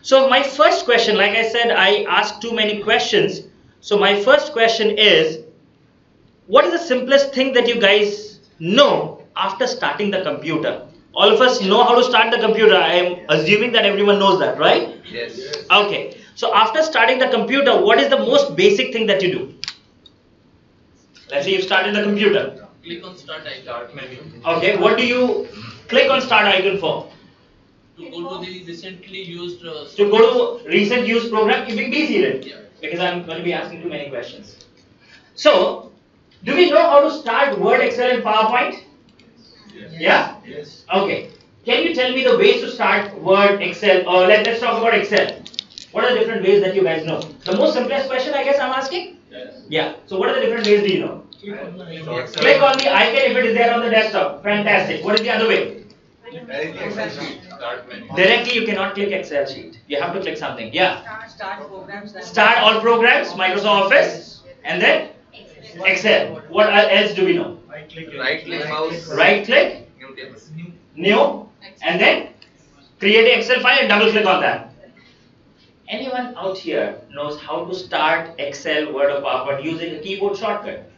So my first question, like I said, I asked too many questions. So my first question is, what is the simplest thing that you guys know after starting the computer? All of us know how to start the computer. I am assuming that everyone knows that, right? Yes. Okay. So after starting the computer, what is the most basic thing that you do? Let's say you've started the computer. Click on start icon. Okay. What do you click on start icon for? To go to the recently used. To go to recent used program, you be seated. Yeah. Because I'm going to be asking too many questions. So, do we know how to start Word, Excel and PowerPoint? Yes. Yeah? Yes. Okay. Can you tell me the ways to start Word, Excel, or let's talk about Excel. What are the different ways that you guys know? The most simplest question I guess I'm asking? Yes. Yeah. So what are the different ways do you know? Click on Click on the icon if it is there on the desktop. Fantastic. What is the other way? Directly you cannot click Excel sheet. You have to click something. Yeah. Start programs. Start all programs, Microsoft Office, and then Excel. What else do we know? Right click mouse. Right click, new, and then create an Excel file and double click on that. Anyone out here knows how to start Excel, Word or PowerPoint using a keyboard shortcut?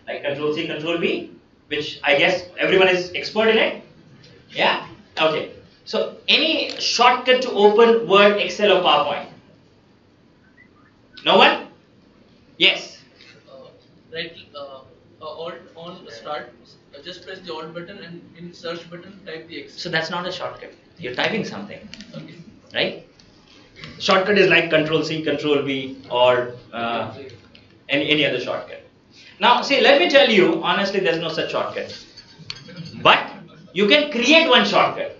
Like Control C, Control V, which I guess everyone is expert in it? Yeah? Okay. So any shortcut to open Word, Excel or PowerPoint? No one? Yes. Right, alt on start. Just press the alt button and in search button type the Excel. So that's not a shortcut. You're typing something, Okay. right? Shortcut is like Control C, Control V or any other shortcut. Now see, let me tell you, honestly there's no such shortcut. But you can create one shortcut.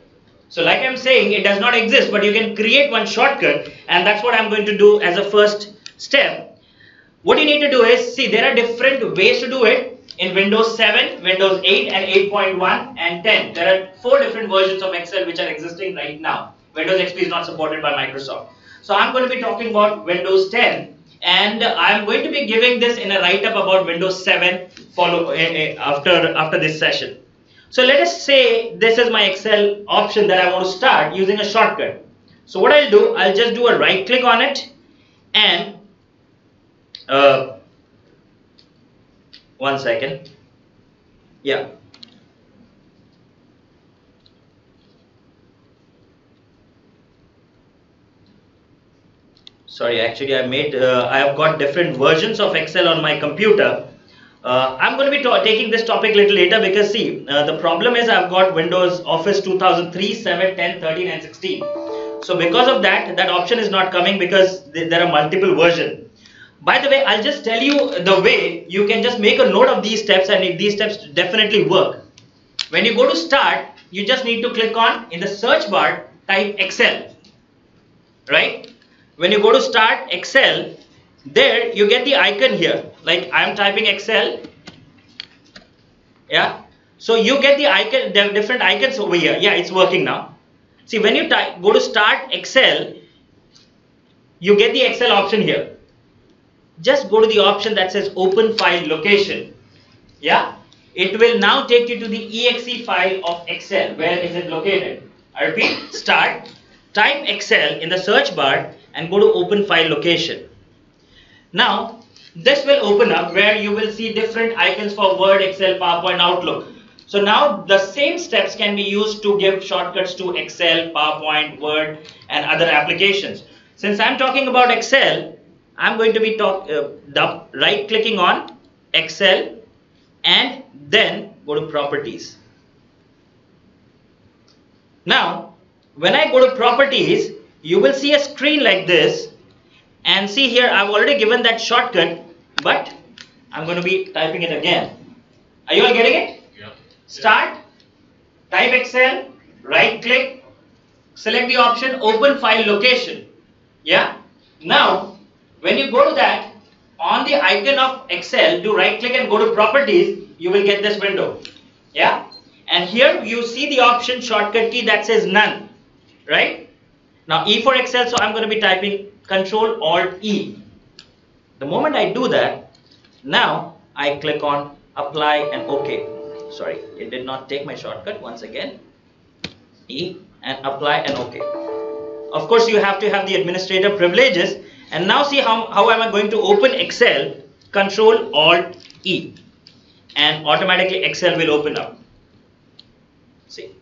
So like I'm saying, it does not exist, but you can create one shortcut, and that's what I'm going to do as a first step. What you need to do is, see, there are different ways to do it. In Windows 7, Windows 8 and 8.1 and 10. There are 4 different versions of Excel which are existing right now. Windows XP is not supported by Microsoft. So I'm going to be talking about Windows 10, and I'm going to be giving this in a write-up about Windows 7 after this session. So let us say this is my Excel option that I want to start using a shortcut. So what I'll do, I'll just do a right click on it and one second. Yeah. Sorry, actually I have got different versions of Excel on my computer. I'm going to be taking this topic a little later because see, the problem is I've got Windows Office 2003, 7, 10, 13 and 16. So because of that option is not coming because there are multiple versions. By the way, I'll just tell you the way you can just make a note of these steps, and these steps definitely work. When you go to start, you just need to click on, in the search bar, type Excel, right? When you go to start Excel, there you get the icon here, like I'm typing Excel, yeah? So you get the icon, the different icons over here. Yeah, it's working now. See, when you go to start Excel, you get the Excel option here. Just go to the option that says open file location. Yeah, it will now take you to the exe file of Excel. Where is it located? I repeat, start, type Excel in the search bar and go to open file location. Now this will open up where you will see different icons for Word, Excel, PowerPoint, Outlook. So now the same steps can be used to give shortcuts to Excel, PowerPoint, Word and other applications. Since I'm talking about Excel, I'm going to be right clicking on Excel and then go to properties. Now when I go to properties, you will see a screen like this, and see here I've already given that shortcut, but I'm going to be typing it again. Are you all getting it? Yeah. Start, type Excel, right click, select the option open file location. Yeah. Now when you go to that, on the icon of Excel, do right click and go to properties, you will get this window. Yeah. And here you see the option shortcut key that says none, right? Now E for Excel, so I'm going to be typing Control Alt E. The moment I do that, now I click on apply and OK. Sorry, it did not take my shortcut. Once again, E and apply and OK. Of course, you have to have the administrator privileges. And now see how am I going to open Excel? Control Alt E. And automatically Excel will open up. See,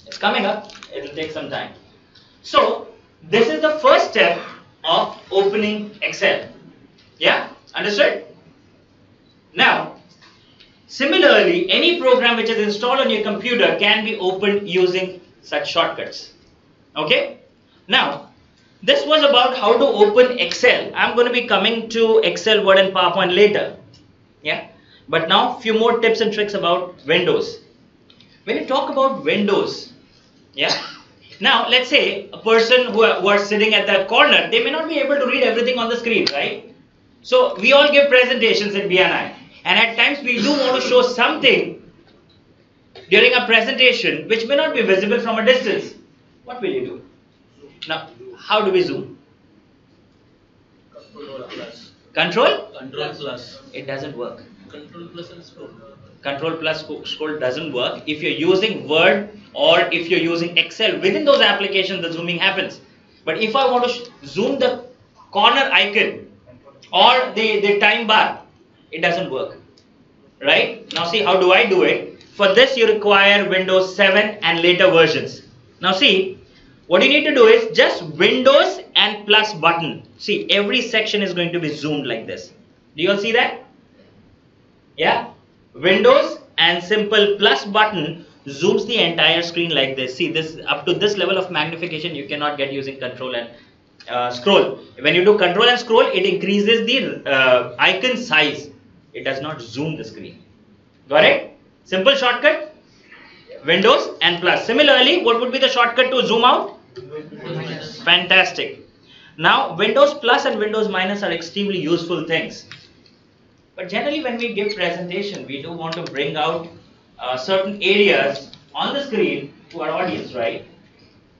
it's coming up. It will take some time. So, this is the first step of opening Excel. Yeah, understood? Now, similarly, any program which is installed on your computer can be opened using such shortcuts. Okay? Now, this was about how to open Excel. I'm going to be coming to Excel, Word and PowerPoint later. Yeah? But now, few more tips and tricks about Windows. When you talk about Windows, yeah? Now, let's say a person who are sitting at the corner, they may not be able to read everything on the screen, right? So, we all give presentations in BNI. And at times, we do want to show something during a presentation which may not be visible from a distance. What will you do? Now, how do we zoom? Control plus. Control? Control plus. It doesn't work. Control plus and scroll. Control plus scroll doesn't work. If you're using Word or if you're using Excel, within those applications, the zooming happens. But if I want to zoom the corner icon or the time bar, it doesn't work. Right? Now see, how do I do it? For this, you require Windows 7 and later versions. Now see, what you need to do is just Windows and plus button. See, every section is going to be zoomed like this. Do you all see that? Yeah? Windows and simple plus button zooms the entire screen like this. See, this up to this level of magnification you cannot get using control and scroll. When you do control and scroll, it increases the icon size. It does not zoom the screen. Got it? Simple shortcut. Windows and plus. Similarly, what would be the shortcut to zoom out? Fantastic. Now, Windows plus and Windows minus are extremely useful things. But generally, when we give presentation, we do want to bring out certain areas on the screen to our audience, right?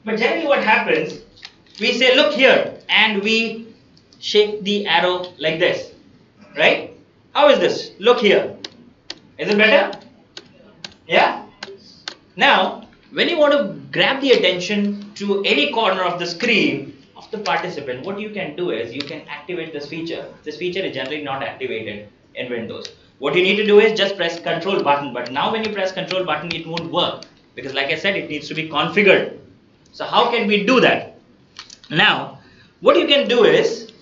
But generally, what happens, we say, look here, and we shake the arrow like this, right? How is this? Look here. Is it better? Yeah? Now, when you want to grab the attention to any corner of the screen of the participant, what you can do is you can activate this feature. This feature is generally not activated in Windows. What you need to do is just press Control button. But now when you press Control button, it won't work. Because like I said, it needs to be configured. So how can we do that? Now, what you can do is,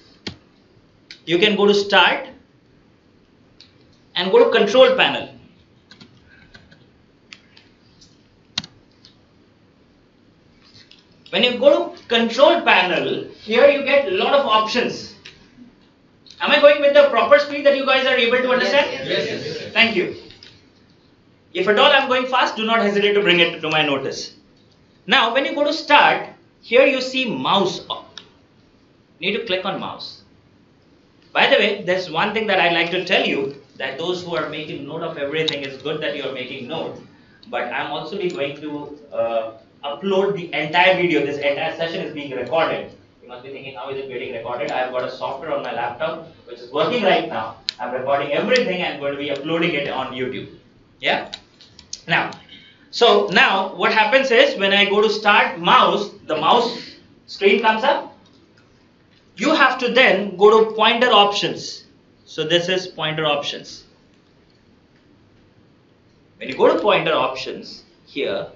you can go to Start and go to Control panel. When you go to Control panel, here you get a lot of options. Am I going with the proper speed that you guys are able to understand? Yes. Thank you. If at all I am going fast, do not hesitate to bring it to my notice. Now, when you go to Start, here you see mouse. You need to click on mouse. By the way, there's one thing that I'd like to tell you, that those who are making note of everything, is good that you are making note. But I'm also going to upload the entire video. This entire session is being recorded. You must be thinking, how is it getting recorded? I've got a software on my laptop which is working right now. I'm recording everything and going to be uploading it on YouTube. Yeah? Now, so now what happens is, when I go to Start mouse, the mouse screen comes up. You have to then go to pointer options. So this is pointer options. When you go to pointer options, here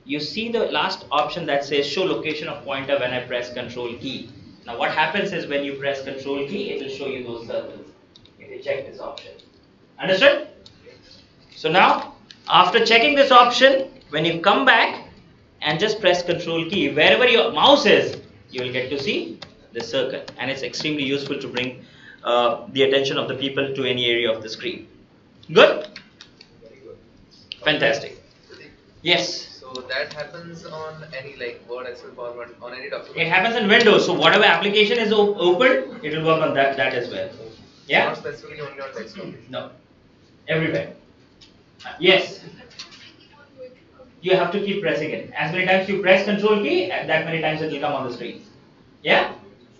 you see the last option that says show location of pointer when I press Control key. Now what happens is, when you press Control key, it will show you those circles. If you check this option. Understood? So now, after checking this option, when you come back and just press Control key, wherever your mouse is, you will get to see the circle. And it's extremely useful to bring the attention of the people to any area of the screen. Good? Very good. Fantastic. Yes. So that happens on any like Word, Excel, PowerPoint, on any document. It happens in Windows. So whatever application is opened, it will work on that as well. Yeah? Not specifically only on desktop. No. Everywhere. Yes. You have to keep pressing it. As many times you press Control key, that many times it will come on the screen. Yeah?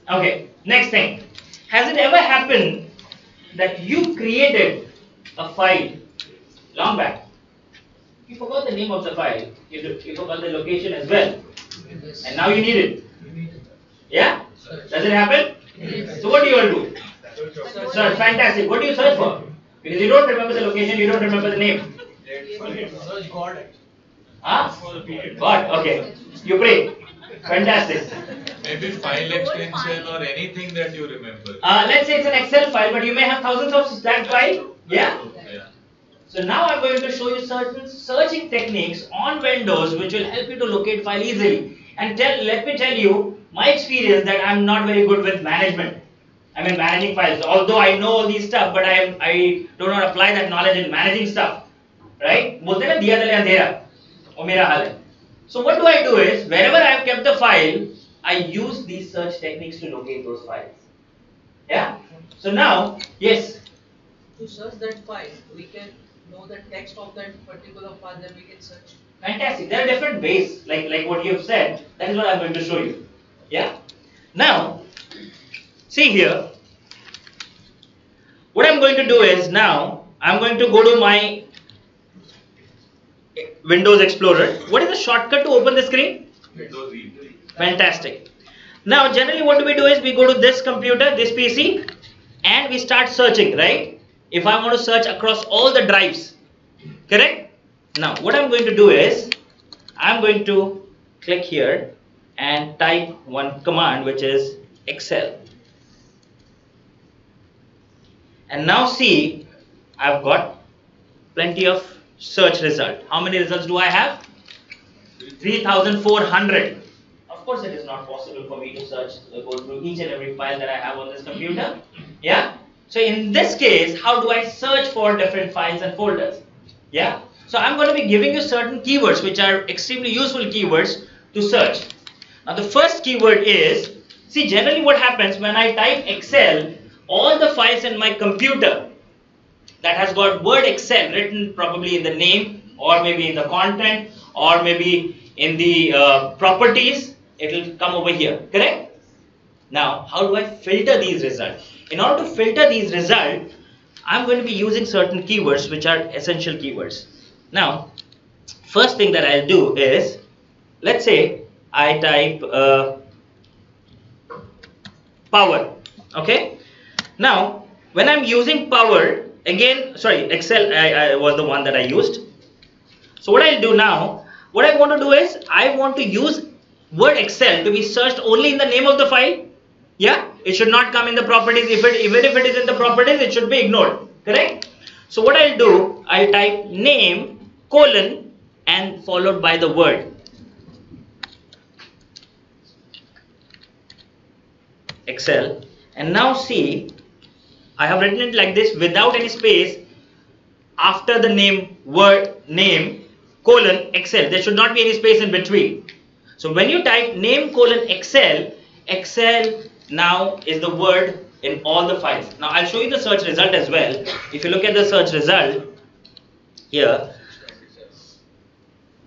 Okay. Next thing. Has it ever happened that you created a file long back? You forgot the name of the file. You forgot the location as well. And now you need it. Yeah? Does it happen? So what do you all do? Search. Fantastic. What do you search for? Because you don't remember the location, you don't remember the name. Search God. Huh? God. Okay. You pray. Fantastic. Maybe file extension or anything that you remember. Let's say it's an Excel file, but you may have thousands of that file. Yeah? Yeah. So now I'm going to show you certain searching techniques on Windows which will help you to locate file easily. And let me tell you my experience that I'm not very good with management. I mean managing files. Although I know all these stuff, but I do not apply that knowledge in managing stuff. Right? बोलते हैं ना दिया तले अंधेरा वो मेरा हाल है. So what do I do is wherever I have kept the file, I use these search techniques to locate those files. Yeah? So now, yes. To search that file, we can know the text of that particular file, then we can search. Fantastic. There are different ways, like what you have said. That is what I am going to show you. Yeah. Now, see here. What I am going to do is now I am going to go to my Windows Explorer. What is the shortcut to open the screen? Windows E. Fantastic. Now, generally, what do we do is we go to this computer, this PC, and we start searching. Right? If I want to search across all the drives, correct? Now, what I'm going to do is, I'm going to click here and type one command which is Excel. And now see, I've got plenty of search result. How many results do I have? 3,400. Of course, it is not possible for me to search, go through each and every file that I have on this computer. Yeah? So in this case, how do I search for different files and folders? Yeah? So I'm going to be giving you certain keywords which are extremely useful keywords to search. Now the first keyword is, see generally what happens when I type Excel, all the files in my computer that has got word Excel written probably in the name or maybe in the content or maybe in the properties, it will come over here, correct? Now how do I filter these results? In order to filter these results, I'm going to be using certain keywords which are essential keywords. Now, first thing that I'll do is, let's say I type power, okay? Now, when I'm using power, again, sorry, Excel was the one that I used. So what I'll do now, what I want to do is, I want to use word Excel to be searched only in the name of the file. Yeah, it should not come in the properties. Even if it is in the properties, it should be ignored. Correct? So what I'll do, I'll type name colon and followed by the word Excel. And now see, I have written it like this without any space after the name word name colon Excel. There should not be any space in between. So when you type name colon Excel, Excel now is the word in all the files. Now I'll show you the search result as well. If you look at the search result here,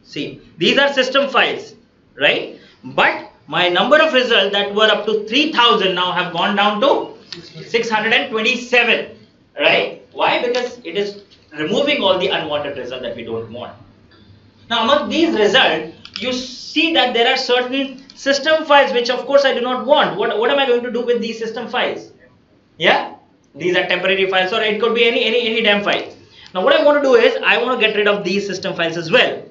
see these are system files, right? But my number of results that were up to 3,000 now have gone down to 627, right? Why? Because it is removing all the unwanted results that we don't want. Now among these results, you see that there are certain system files which of course I do not want. What am I going to do with these system files? Yeah, these are temporary files, or it could be any damn file. Now what I want to do is I want to get rid of these system files as well.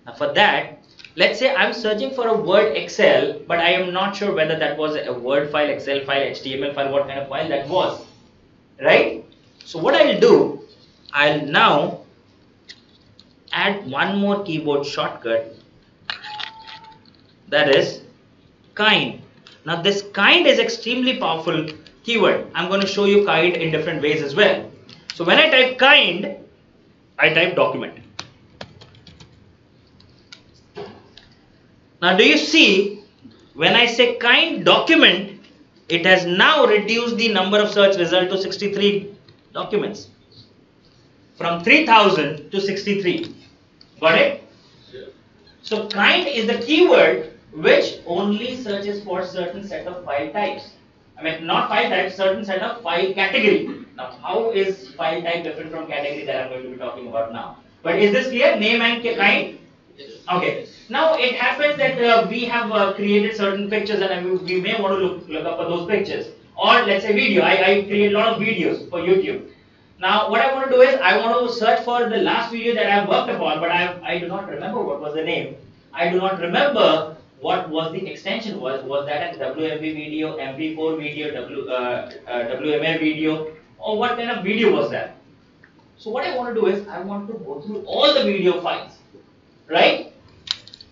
Now for that, let's say I'm searching for a word Excel, but I am not sure whether that was a Word file, Excel file, HTML file, what kind of file that was, right? So what I'll do, I'll now add one more keyboard shortcut, that is kind. Now this kind is extremely powerful keyword. I'm going to show you kind in different ways as well. So when I type kind, I type document. Now do you see, when I say kind document, it has now reduced the number of search results to 63 documents. From 3,000 to 63. Got it? So kind is the keyword which only searches for certain set of file types. I mean not file types, certain set of file category. Now how is file type different from category that I'm going to be talking about now? But is this clear? Name and kind? Yes. Okay. Now it happens that we have created certain pictures, and we may want to look up for those pictures, or let's say video. I create a lot of videos for YouTube. Now what I want to do is I want to search for the last video that I have worked upon, but I do not remember what was the name. I do not remember what was the extension was that a WMV video, MP4 video, WMA video, or what kind of video was that? So what I want to do is I want to go through all the video files, right?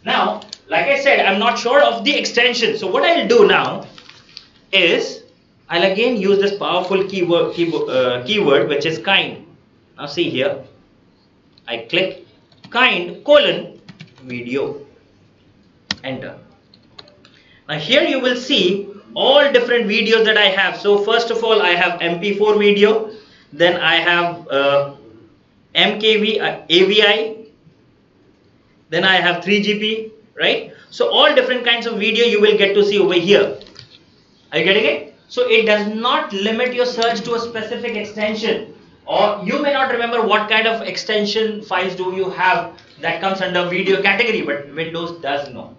Now, like I said, I'm not sure of the extension. So what I'll do now is I'll again use this powerful keyword which is kind. Now see here, I click kind : video, enter. Now here you will see all different videos that I have. So first of all I have MP4 video, then I have MKV AVI, then I have 3GP, right? So all different kinds of video you will get to see over here. Are you getting it? So it does not limit your search to a specific extension, or you may not remember what kind of extension files do you have that comes under video category, but Windows does know,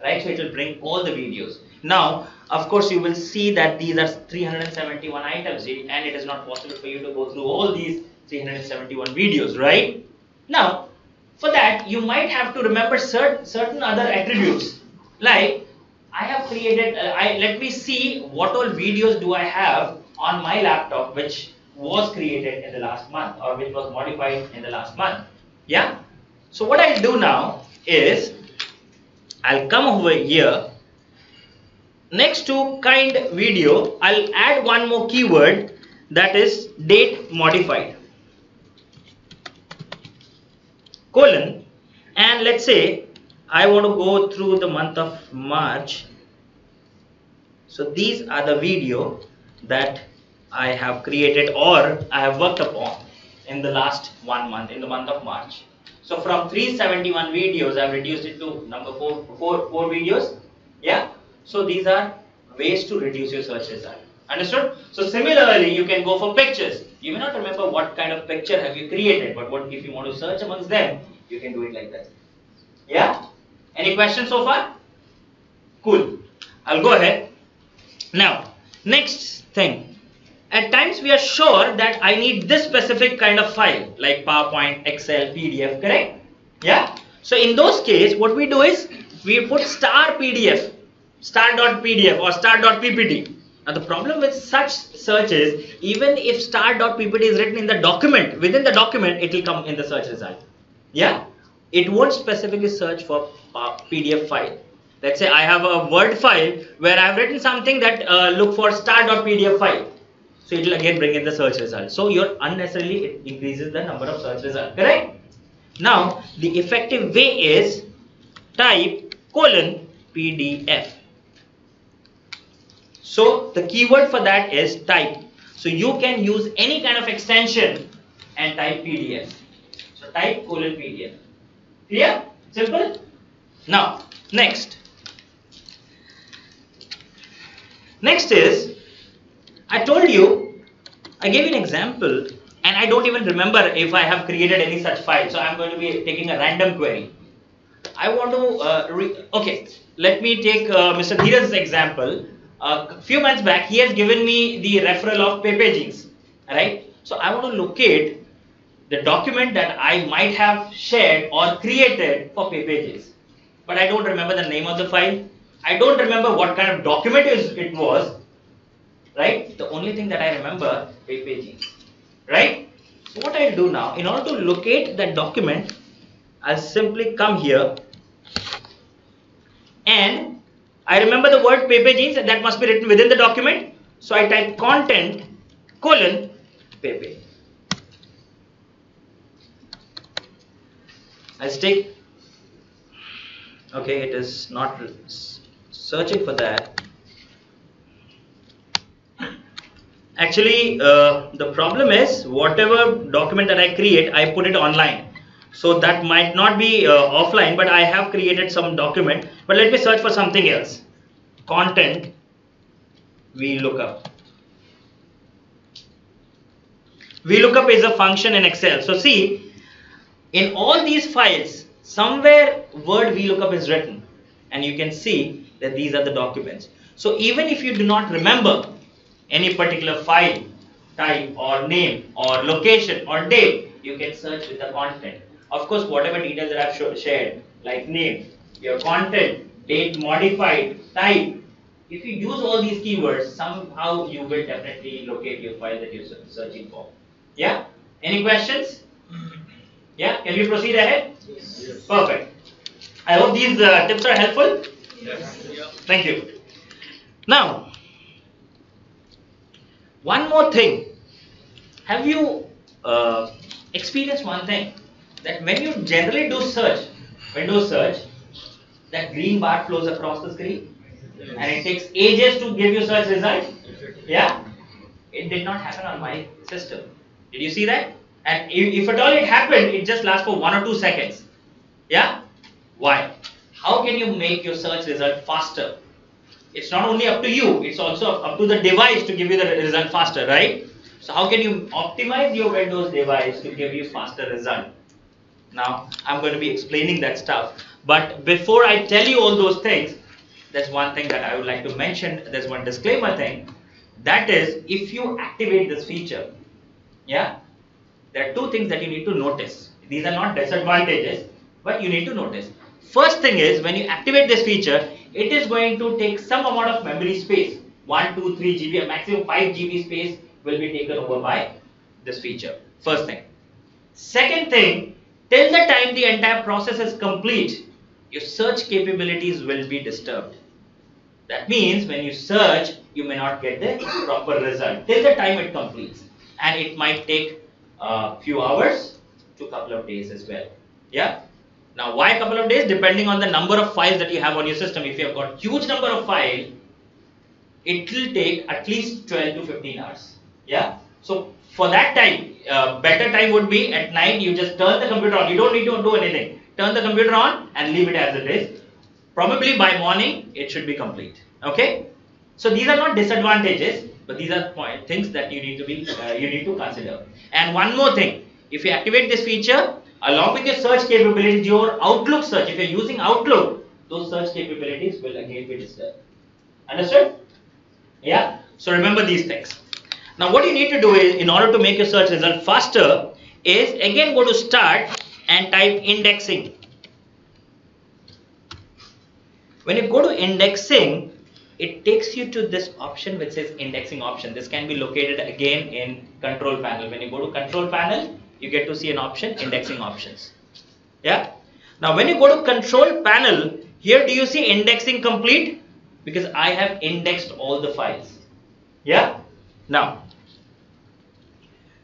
right? So it will bring all the videos. Now of course you will see that these are 371 items, and it is not possible for you to go through all these 371 videos, right? Now for that you might have to remember certain other attributes, like I have created, let me see what all videos do I have on my laptop which was created in the last month, or which was modified in the last month. Yeah. So what I'll do now is I'll come over here, next to kind video I'll add one more keyword, that is date modified : and let's say I want to go through the month of March. So these are the video that I have created or I have worked upon in the last 1 month, in the month of March. So from 371 videos I've reduced it to number 4 videos. Yeah. So these are ways to reduce your search result. Understood? So similarly you can go for pictures. You may not remember what kind of picture have you created, but what if you want to search amongst them, you can do it like that. Yeah? Any questions so far? Cool. I'll go ahead. Now, next thing. At times we are sure that I need this specific kind of file, like PowerPoint, Excel, PDF, correct? Yeah? So in those cases, what we do is we put star PDF, star.pdf or star.ppt. Now the problem with such search is, even if star.ppt is written in the document, within the document it will come in the search result. Yeah? It won't specifically search for PDF file. Let's say I have a Word file where I have written something that look for star.pdf file. So it will again bring in the search result. So you're unnecessarily, it increases the number of search results. Correct? Now the effective way is type : PDF. So the keyword for that is type. So you can use any kind of extension and type PDF. So type : PDF. Clear? Simple? Now, next is, I told you, I gave you an example and I don't even remember if I have created any such file. So I'm going to be taking a random query. I want to, okay, let me take Mr. Dheeraj's example. A few months back, he has given me the referral of Pepe jeans, right? So I want to locate the document that I might have shared or created for Pepe jeans, but I don't remember the name of the file. I don't remember what kind of document it was, right? The only thing that I remember, Pepe jeans, right? So what I'll do now, in order to locate that document, I'll simply come here and I remember the word Pepe jeans, and that must be written within the document. So I type content : Pepe. I stick. Okay, it is not searching for that. Actually, the problem is whatever document that I create, I put it online. So that might not be offline, but I have created some document. But let me search for something else. Content VLOOKUP. VLOOKUP is a function in Excel. So see, in all these files, somewhere word VLOOKUP is written, and you can see that these are the documents. So even if you do not remember any particular file type or name or location or date, you can search with the content. Of course, whatever details that I've shared, like name, your content, date modified, type, if you use all these keywords, somehow you will definitely locate your file that you're searching for. Yeah? Any questions? Yeah? Can we proceed ahead? Yes. Perfect. I hope these tips are helpful. Yes. Thank you. Now, one more thing. Have you experienced one thing? That when you generally do search, Windows search, that green bar flows across the screen and it takes ages to give you search result. Yeah? It did not happen on my system. Did you see that? And if at all it happened, it just lasts for 1 or 2 seconds. Yeah? Why? How can you make your search result faster? It's not only up to you, it's also up to the device to give you the result faster, right? So how can you optimize your Windows device to give you faster result? Now, I'm going to be explaining that stuff. But before I tell you all those things, there's one thing that I would like to mention. There's one disclaimer thing. That is, if you activate this feature, yeah, there are 2 things that you need to notice. These are not disadvantages, but you need to notice. First thing is, when you activate this feature, it is going to take some amount of memory space. 1, 2, 3 GB, a maximum 5 GB space will be taken over by this feature. First thing. Second thing, till the time the entire process is complete, your search capabilities will be disturbed. That means when you search, you may not get the proper result till the time it completes. And it might take a few hours to a couple of days as well. Yeah? Now, why a couple of days? Depending on the number of files that you have on your system. If you have got huge number of files, it will take at least 12 to 15 hours. Yeah? So, for that time, better time would be at night, you just turn the computer on. You don't need to do anything. Turn the computer on and leave it as it is. Probably by morning, it should be complete. Okay? So, these are not disadvantages, but these are things that you need to consider. And one more thing, if you activate this feature, along with your search capabilities, your Outlook search, if you're using Outlook, those search capabilities will again be disturbed. Understood? Yeah? So remember these things. Now what you need to do is, in order to make your search result faster, is again go to start and type indexing. When you go to indexing, it takes you to this option which says indexing option. This can be located again in control panel. When you go to control panel, you get to see an option, indexing options. Yeah. Now when you go to control panel, here do you see indexing complete? Because I have indexed all the files. Yeah. Now,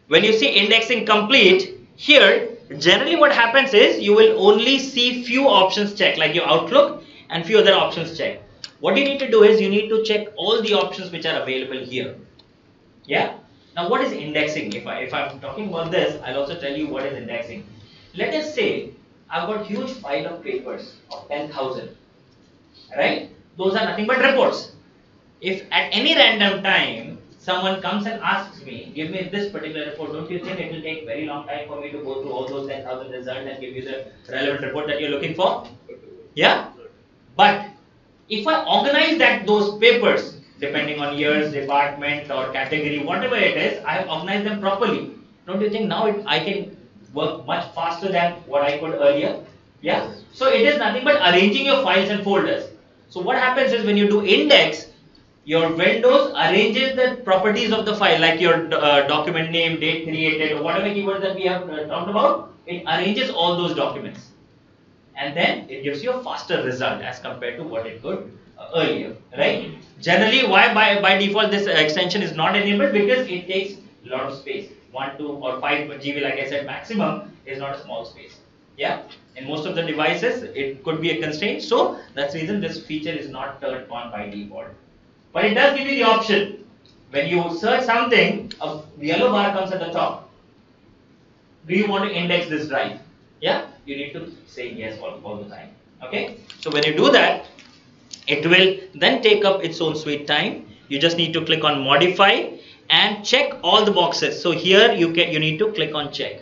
when you see indexing complete, here generally what happens is you will only see few options checked, like your Outlook and few other options checked. What you need to do is you need to check all the options which are available here. Yeah. Now what is indexing? If I'm talking about this, I'll also tell you what is indexing. Let us say I've got huge file of papers of 10,000. Right? Those are nothing but reports. If at any random time someone comes and asks me, give me this particular report, don't you think it will take very long time for me to go through all those 10,000 results and give you the relevant report that you're looking for? Yeah? But if I organize those papers, depending on years, department or category, whatever it is, I have organized them properly. Don't you think now I can work much faster than what I could earlier? Yeah? So it is nothing but arranging your files and folders. So what happens is when you do index, your Windows arranges the properties of the file, like your document name, date created, or whatever keywords that we have talked about, it arranges all those documents. And then it gives you a faster result as compared to what it could earlier, right? Generally, why by default this extension is not enabled? Because it takes a lot of space. 1, 2 or 5 GB, like I said, maximum is not a small space. Yeah, in most of the devices it could be a constraint, so that's the reason this feature is not turned on by default. But it does give you the option. When you search something, a yellow bar comes at the top. Do you want to index this drive? Yeah, you need to say yes all the time. Okay, so when you do that, it will then take up its own sweet time. You just need to click on modify and check all the boxes. So here you need to click on check.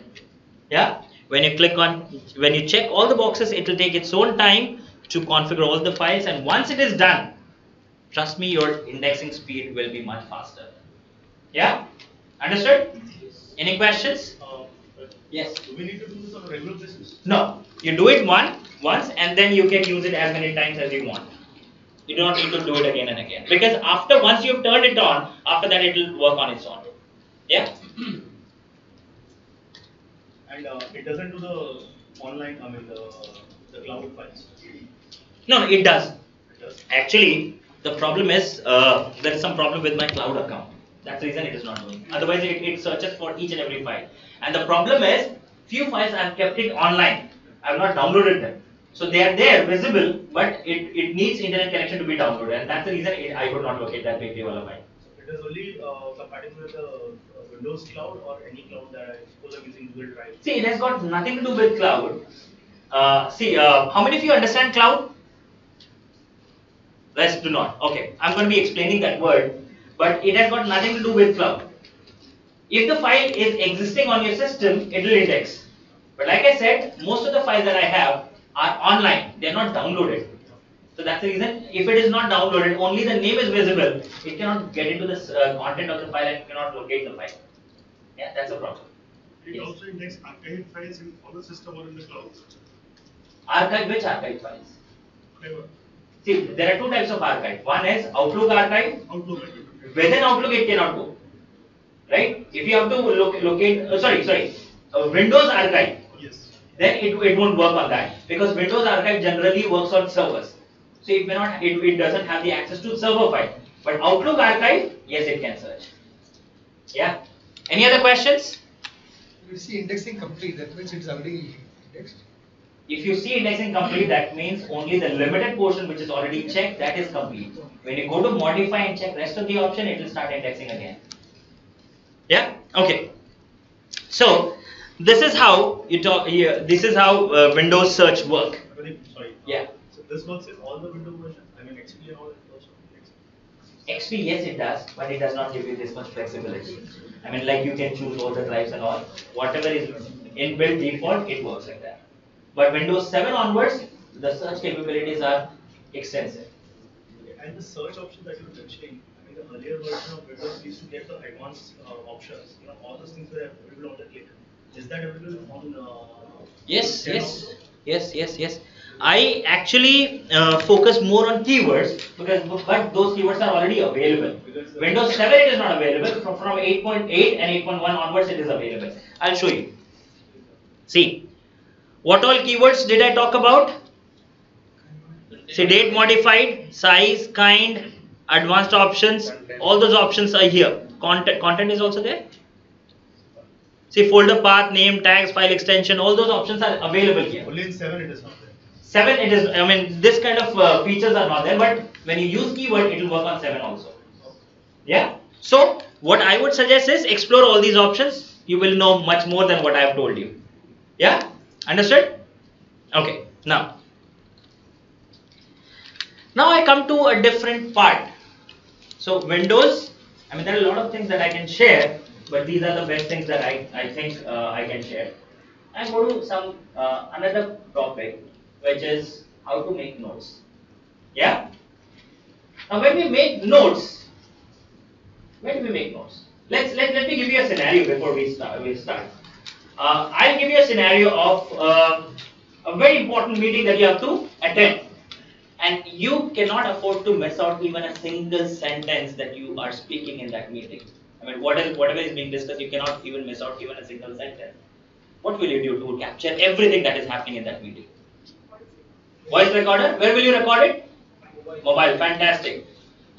Yeah. When you check all the boxes, it will take its own time to configure all the files, and once it is done, trust me, your indexing speed will be much faster. Yeah? Understood? Any questions? Yes. Do we need to do this on a regular basis? No. You do it once and then you can use it as many times as you want. You do not need to do it again and again. Because once you've turned it on, after that it will work on its own. Yeah? And it doesn't do the online, the cloud files. No, it does. It does. Actually, the problem is there is some problem with my cloud account. That's the reason it is not doing. Otherwise, it searches for each and every file. And the problem is, few files I have kept it online. I have not downloaded them. So they are there, visible, but it needs internet connection to be downloaded. And that's the reason I could not locate that Bakery wala file. It is only compatible with the Windows cloud or any cloud that I suppose I'm using Google Drive. See, it has got nothing to do with cloud. How many of you understand cloud? Rest do not. Okay, I'm going to be explaining that word, but it has got nothing to do with cloud. If the file is existing on your system, it will index. But like I said, most of the files that I have are online. They are not downloaded. So that's the reason. If it is not downloaded, only the name is visible. It cannot get into the content of the file and cannot locate the file. Yeah, that's a problem. It Yes. also index archive files on the system or in the cloud. Archive, which archive files? Whatever. See, there are two types of archive. One is Outlook archive. Outlook. Within Outlook, it cannot go. Right? If you have to locate, Windows archive, Yes. then it won't work on that, because Windows archive generally works on servers. So it doesn't have the access to server file. But Outlook archive, yes, it can search. Yeah. Any other questions? We see indexing complete, that means it's already indexed. If you see indexing complete, that means only the limited portion which is already checked, that is complete. When you go to modify and check rest of the option, it will start indexing again. Yeah. Okay. So this is how you talk. This is how Windows search work. Sorry. Yeah. So this works in all the Windows versions. I mean XP and all it also. XP, yes, it does, but it does not give you this much flexibility. I mean, like you can choose all the drives and all. Whatever is inbuilt default, it works like that. But Windows 7 onwards, the search capabilities are extensive. And the search option that you were mentioning, I mean the earlier version of Windows used to get the advanced options. You know, all those things were available on the click. Is that available on? Yes, 10 yes, also? yes. I actually focus more on keywords but those keywords are already available. Windows 7 it is not available. From 8.8 and 8.1 onwards it is available. I'll show you. See, what all keywords did I talk about? See, date modified, size, kind, advanced options. All those options are here. Content is also there. See, folder path, name, tags, file extension, all those options are available here. Only in 7 it is not there. 7 it is, I mean, this kind of features are not there, but when you use keyword, it will work on 7 also. Yeah. So, what I would suggest is explore all these options. You will know much more than what I have told you. Yeah. Understood? Okay. Now I come to a different part. So, Windows, I mean, there are a lot of things that I can share, but these are the best things that I think I can share. I go to some another topic, which is how to make notes. Yeah. Now, when we make notes, when do we make notes? Let me give you a scenario before we start. I'll give you a scenario of a very important meeting that you have to attend, and you cannot afford to miss out even a single sentence that you are speaking in that meeting. I mean, whatever is being discussed, you cannot even miss out even a single sentence. What will you do to capture everything that is happening in that meeting? Voice recorder. Where will you record it? Mobile. Fantastic.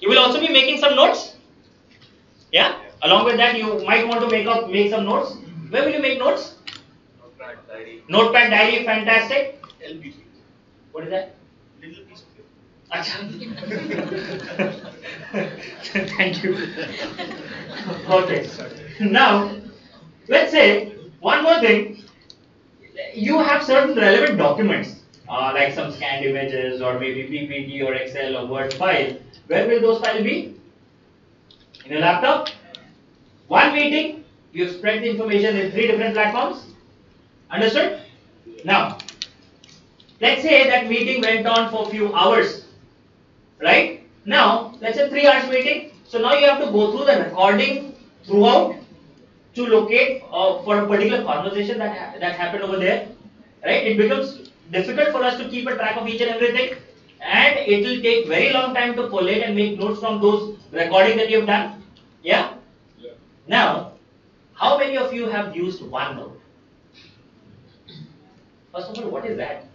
You will also be making some notes. Yeah. Along with that, you might want to make some notes. Where will you make notes? Notepad, diary. Notepad, diary. Fantastic. LPG. What is that? Little piece of paper. Thank you. Okay. Now, let's say one more thing. You have certain relevant documents, like some scanned images or maybe PPT or Excel or Word file. Where will those files be? In your laptop. One meeting, you spread the information in 3 different platforms. Understood? Now, let's say that meeting went on for a few hours, right? Now, let's say 3 hours meeting. So now you have to go through the recording throughout to locate for a particular conversation that happened over there, right? It becomes difficult for us to keep a track of each and everything, and it will take very long time to collate and make notes from those recording that you have done. Yeah? Now, how many of you have used OneNote? First of all, what is that?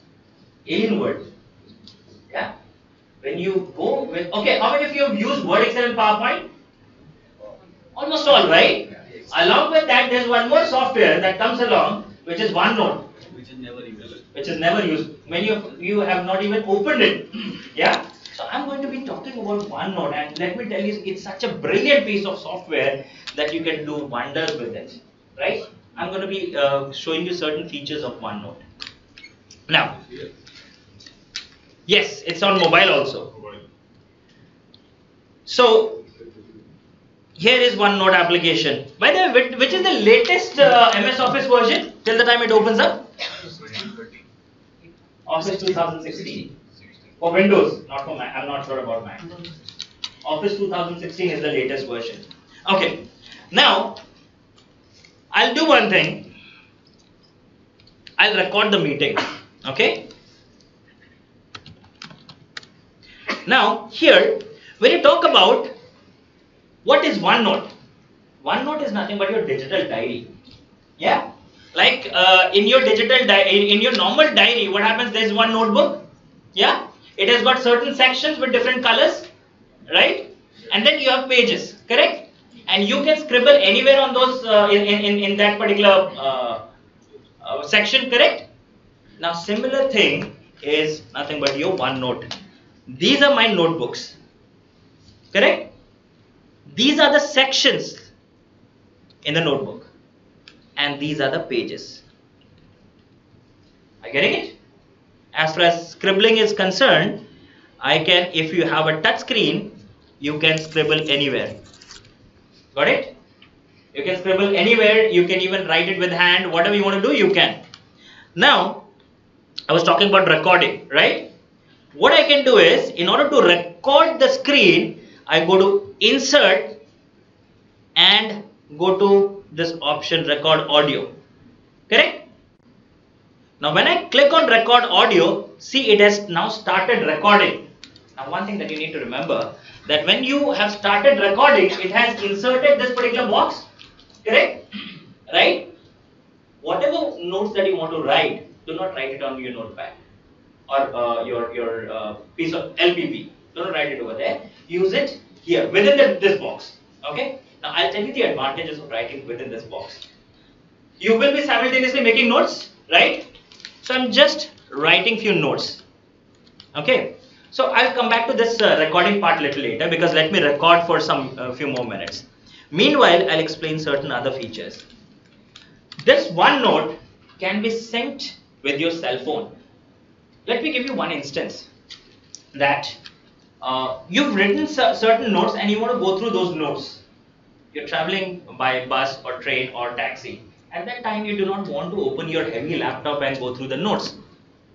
Alien word. Yeah? When you go with, okay, how many of you have used Word, Excel and PowerPoint? Almost all, right? Along with that, there's one more software that comes along, which is OneNote. Which is never used. Many of you have not even opened it. Yeah? So I'm going to be talking about OneNote, and let me tell you, it's such a brilliant piece of software that you can do wonders with it. Right? I'm going to be showing you certain features of OneNote. Now, yes, it's on mobile also. So, here is OneNote application. By the way, which is the latest MS Office version till the time it opens up? Office 2016. For Windows, not for Mac. I'm not sure about Mac. Office 2016 is the latest version. Okay. Now, I'll do one thing. I'll record the meeting. Okay. Now, here, when you talk about what is OneNote? OneNote is nothing but your digital diary. Yeah? Like in your digital diary, in your normal diary, what happens? There is one notebook. Yeah? It has got certain sections with different colors. Right? And then you have pages. Correct? And you can scribble anywhere on those in that particular section. Correct? Now, similar thing is nothing but your OneNote. These are my notebooks. Correct? These are the sections in the notebook, and these are the pages. Are you getting it? As far as scribbling is concerned, I can, if you have a touch screen, you can scribble anywhere. Got it? You can scribble anywhere. You can even write it with hand. Whatever you want to do, you can. Now, I was talking about recording, right? What I can do is, in order to record the screen, I go to Insert and go to this option, Record Audio. Correct? Now, when I click on Record Audio, see, it has now started recording. Now, one thing that you need to remember, that when you have started recording, it has inserted this particular box. Correct? Right? Whatever notes that you want to write, do not write it on your notepad or your piece of LPP. Do not write it over there. Use it here within this box. Okay. Now I'll tell you the advantages of writing within this box. You will be simultaneously making notes, right? So I'm just writing few notes. Okay. So I'll come back to this recording part little later, because let me record for some few more minutes. Meanwhile, I'll explain certain other features. This OneNote can be synced with your cell phone. Let me give you one instance that you've written certain notes and you want to go through those notes. You're traveling by bus or train or taxi. At that time, you do not want to open your heavy laptop and go through the notes.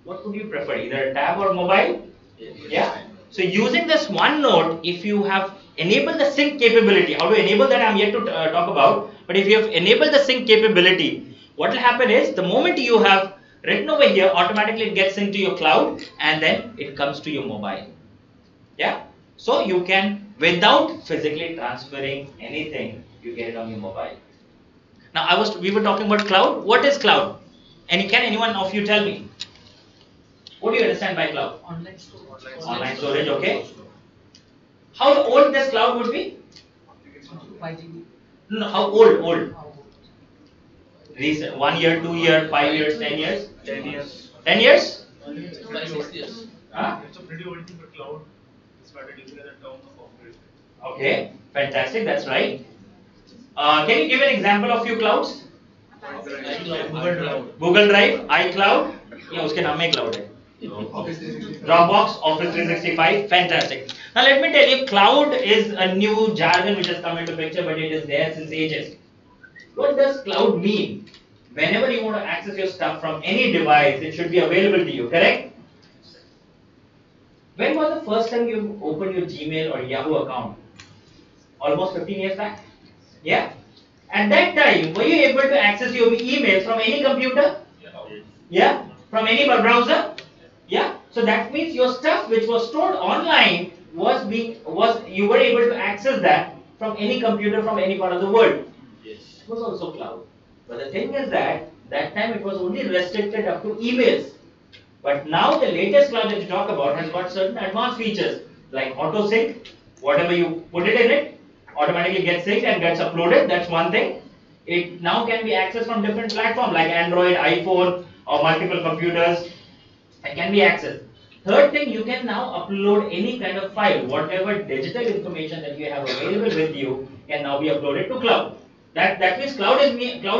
What would you prefer, either a tab or mobile? Yeah. So using this OneNote, if you have enabled the sync capability, how to enable that I'm yet to talk about, but if you have enabled the sync capability, what will happen is, the moment you have written over here, automatically it gets into your cloud and then it comes to your mobile. Yeah. So you can, without physically transferring anything, you get it on your mobile. Now we were talking about cloud. What is cloud? And can anyone of you tell me? What do you understand by cloud? Online storage. Online storage, okay. How old this cloud would be? 5 GB. No, how old? How old? Recent, 1 year, 2 years, 5 years, 10 years? 10 years. 10 years? It's a 5-6 years. Huh? It's a pretty old thing, but cloud started using it as a term of operation. Okay, fantastic, that's right. Can you give an example of few clouds? Google Drive. Google Drive, iCloud, yeah, उसके नाम में cloud है. Dropbox, Office 365, fantastic. Now let me tell you, cloud is a new jargon which has come into picture, but it is there since ages. What does cloud mean? whenever you want to access your stuff from any device, it should be available to you, correct? When was the first time you opened your Gmail or Yahoo account? Almost 15 years back? Yeah? At that time, were you able to access your emails from any computer? Yeah? From any browser? Yeah? So that means your stuff which was stored online you were able to access that from any computer from any part of the world. Yes. It was also cloud. But the thing is that time it was only restricted up to emails. But now the latest cloud that you talk about has got certain advanced features like auto sync. Whatever you put it in it, automatically gets synced and gets uploaded. That's one thing. It now can be accessed from different platforms like Android, iPhone, or multiple computers. It can be accessed. Third thing, you can now upload any kind of file. Whatever digital information that you have available with you can now be uploaded to cloud. That means cloud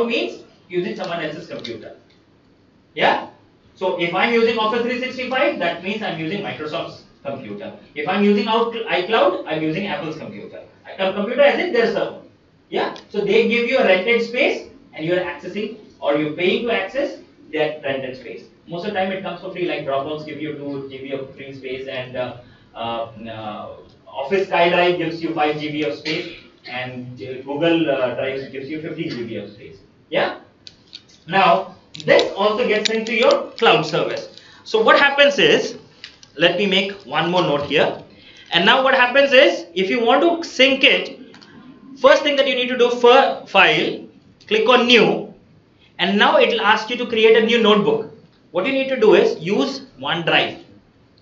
means using someone else's computer. Yeah. So if I'm using Office 365, that means I'm using Microsoft's computer. If I'm using iCloud, I'm using Apple's computer. Computer as in their server. Yeah. So they give you a rented space and you're accessing or you're paying to access their rented space. Most of the time it comes for free, like Dropbox give you 2 GB of free space and Office SkyDrive gives you 5 GB of space and Google Drive gives you 15 GB of space. Yeah. Now this also gets into your cloud service. So what happens is, let me make one more note here. And now what happens is, if you want to sync it, first thing that you need to do for file, click on new, and now it will ask you to create a new notebook. What you need to do is use OneDrive.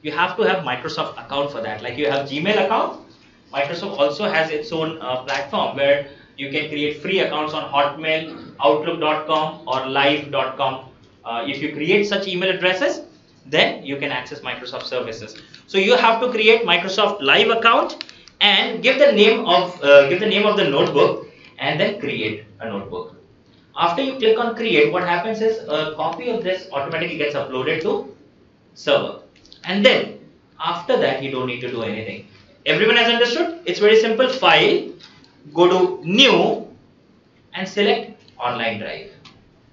You have to have Microsoft account for that. Like you have Gmail account, Microsoft also has its own platform where you can create free accounts on Hotmail, Outlook.com or Live.com. If you create such email addresses, then you can access Microsoft services. So you have to create Microsoft Live account and give the name of the notebook and then create a notebook. After you click on create, what happens is a copy of this automatically gets uploaded to server. And then after that you don't need to do anything. Everyone has understood? It's very simple. File, go to new and select online drive.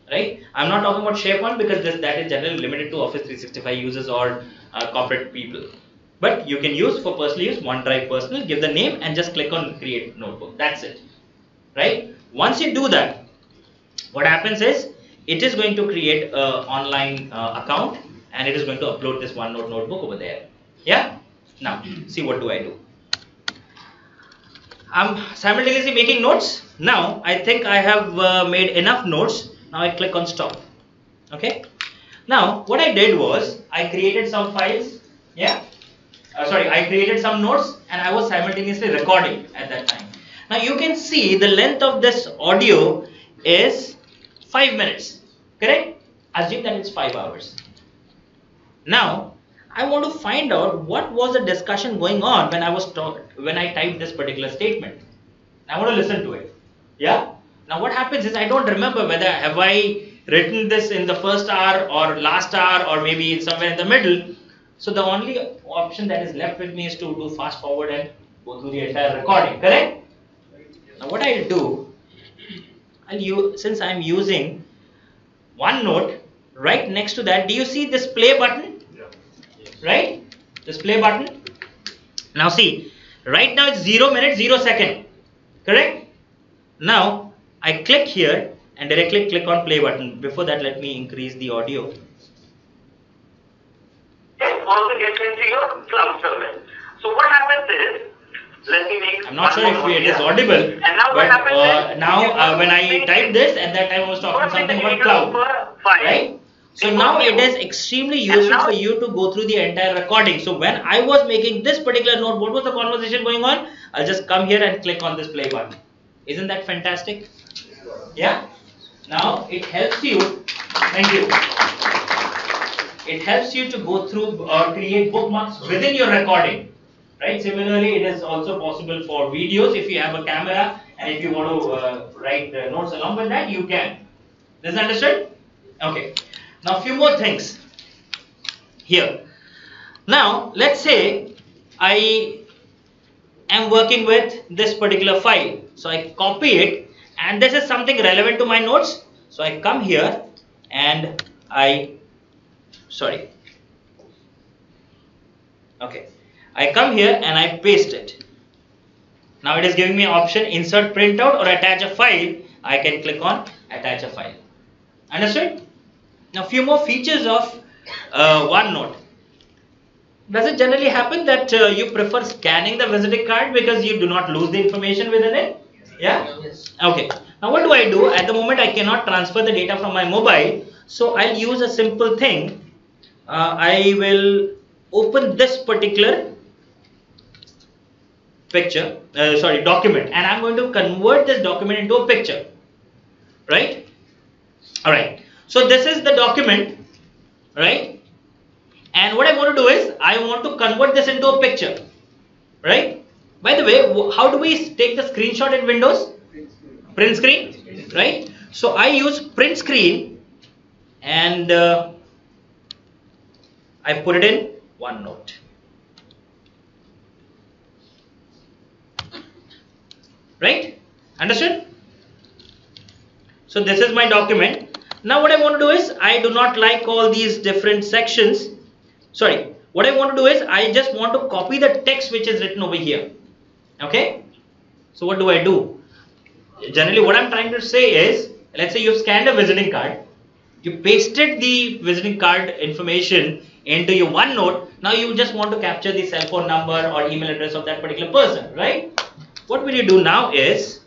Right? I'm not talking about SharePoint because that is generally limited to Office 365 users or corporate people. But you can use for personal use OneDrive personal, give the name and just click on create notebook. That's it. Right? Once you do that, what happens is it is going to create an online account and it is going to upload this OneNote notebook over there. Yeah? Now, see what do I do. I'm simultaneously making notes. Now, I think I have made enough notes. Now I click on stop. Okay. Now what I did was I created some files. Yeah. I created some notes and I was simultaneously recording at that time. Now you can see the length of this audio is 5 minutes. Correct? Assume that it's 5 hours. Now I want to find out what was the discussion going on when I typed this particular statement. I want to listen to it. Yeah. Now what happens is I don't remember whether have I written this in the first hour or last hour or maybe somewhere in the middle. So the only option that is left with me is to do fast forward and go through the entire recording. Correct? Now what I'll do, since I'm using OneNote, right next to that, do you see this play button? Yeah. Right? This play button. Now see, right now it's 0 minute 0 second. Correct? Now I click here and directly click on play button. Before that, let me increase the audio. It also gets into your cloud service. So what happens is, let me make. I'm not sure if it is audible, and now but when I type this, at that time I was talking something about cloud, right? So now it is extremely useful for you to go through the entire recording. So when I was making this particular note, what was the conversation going on? I'll just come here and click on this play button. Isn't that fantastic? Yeah. Now it helps you. Thank you. It helps you to go through or create bookmarks within your recording. Right. Similarly, it is also possible for videos. If you have a camera and if you want to write notes along with that, you can. Is that understood? Okay. Now a few more things here. Now let's say I am working with this particular file. So I copy it. And this is something relevant to my notes. So I come here and I come here and I paste it. Now it is giving me option insert printout or attach a file. I can click on attach a file. Understood? Now few more features of OneNote. Does it generally happen that you prefer scanning the visiting card because you do not lose the information within it? Yeah? Yes. Okay. Now what do I do? At the moment I cannot transfer the data from my mobile. So I'll use a simple thing. I will open this particular document, and I'm going to convert this document into a picture. Right? Alright. So this is the document. Right? And what I want to do is, I want to convert this into a picture, right? By the way, how do we take the screenshot in Windows? Print screen, right? So I use print screen and I put it in OneNote. Right? Understood? So this is my document. Now what I want to do is, I do not like all these different sections. What I want to do is, I just want to copy the text which is written over here. Okay? So what do I do? Generally what I'm trying to say is, let's say you've scanned a visiting card, you pasted the visiting card information into your OneNote, now you just want to capture the cell phone number or email address of that particular person, right? What will you do now is,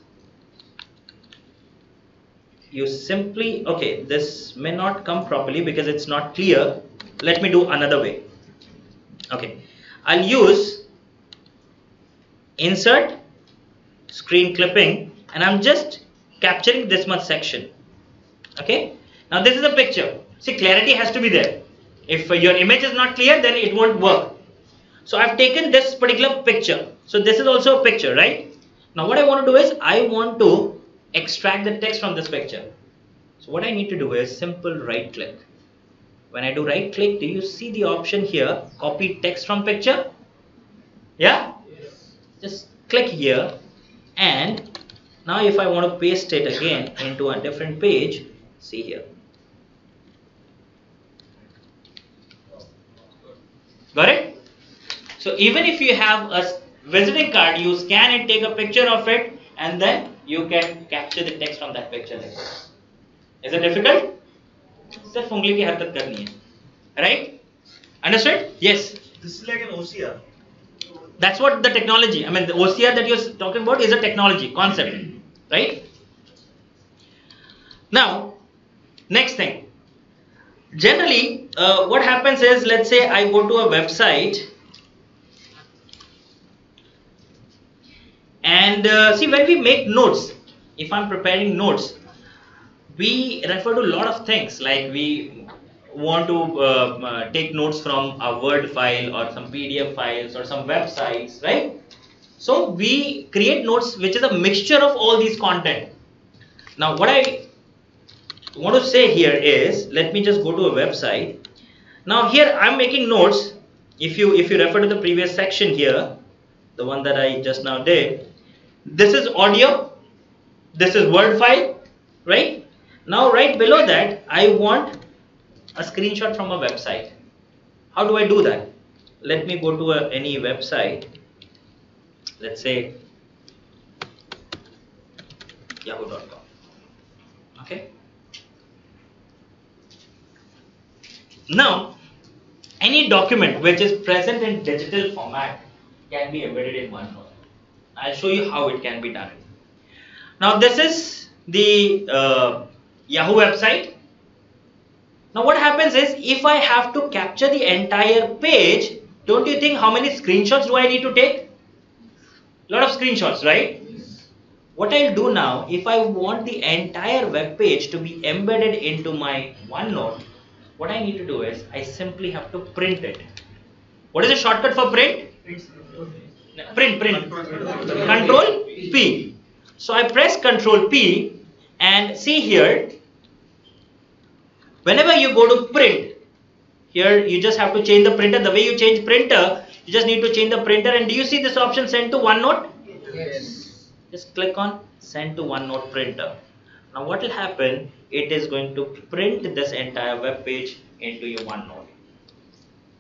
you simply, okay, this may not come properly because it's not clear. Let me do another way. Okay, I'll use insert screen clipping and I'm just capturing this much section. Okay, now this is a picture. See, clarity has to be there. If your image is not clear, then it won't work. So I've taken this particular picture. So this is also a picture, right? Now what I want to do is, I want to extract the text from this picture. So what I need to do is simple right click. When I do right click, do you see the option here, copy text from picture? Yeah? Yes. Just click here, and now if I want to paste it again into a different page, see here. Got it? So even if you have a visiting card, you scan it, take a picture of it, and then you can capture the text from that picture like this. Is it difficult? सिर्फ उंगली की हरकत करनी है, right? Understood? Yes. This is like an OCR. That's what the technology. I mean, the OCR that you're talking about is a technology concept, right? Now, next thing. Generally, what happens is, let's say I go to a website, and see, when we make notes, if I'm preparing notes, we refer to a lot of things, like we want to take notes from a Word file or some PDF files or some websites, right? So we create notes which is a mixture of all these content. Now what I want to say here is, let me just go to a website. Now here I'm making notes. If you refer to the previous section here, the one that I just now did, this is audio, this is Word file, right? Now right below that, I want a screenshot from a website. How do I do that? Let me go to any website. Let's say yahoo.com. Okay. Now, any document which is present in digital format can be embedded in OneNote. I'll show you how it can be done. Now, this is the Yahoo website. Now what happens is, if I have to capture the entire page, don't you think how many screenshots do I need to take? A lot of screenshots, right? What I'll do now, if I want the entire web page to be embedded into my OneNote, what I need to do is, I simply have to print it. What is the shortcut for print? Print. Control P. So I press Control P, and see here, whenever you go to print, here you just have to change the printer. The way you change printer, you just need to change the printer. And do you see this option, send to OneNote? Yes. Just click on send to OneNote printer. Now what will happen, it is going to print this entire web page into your OneNote.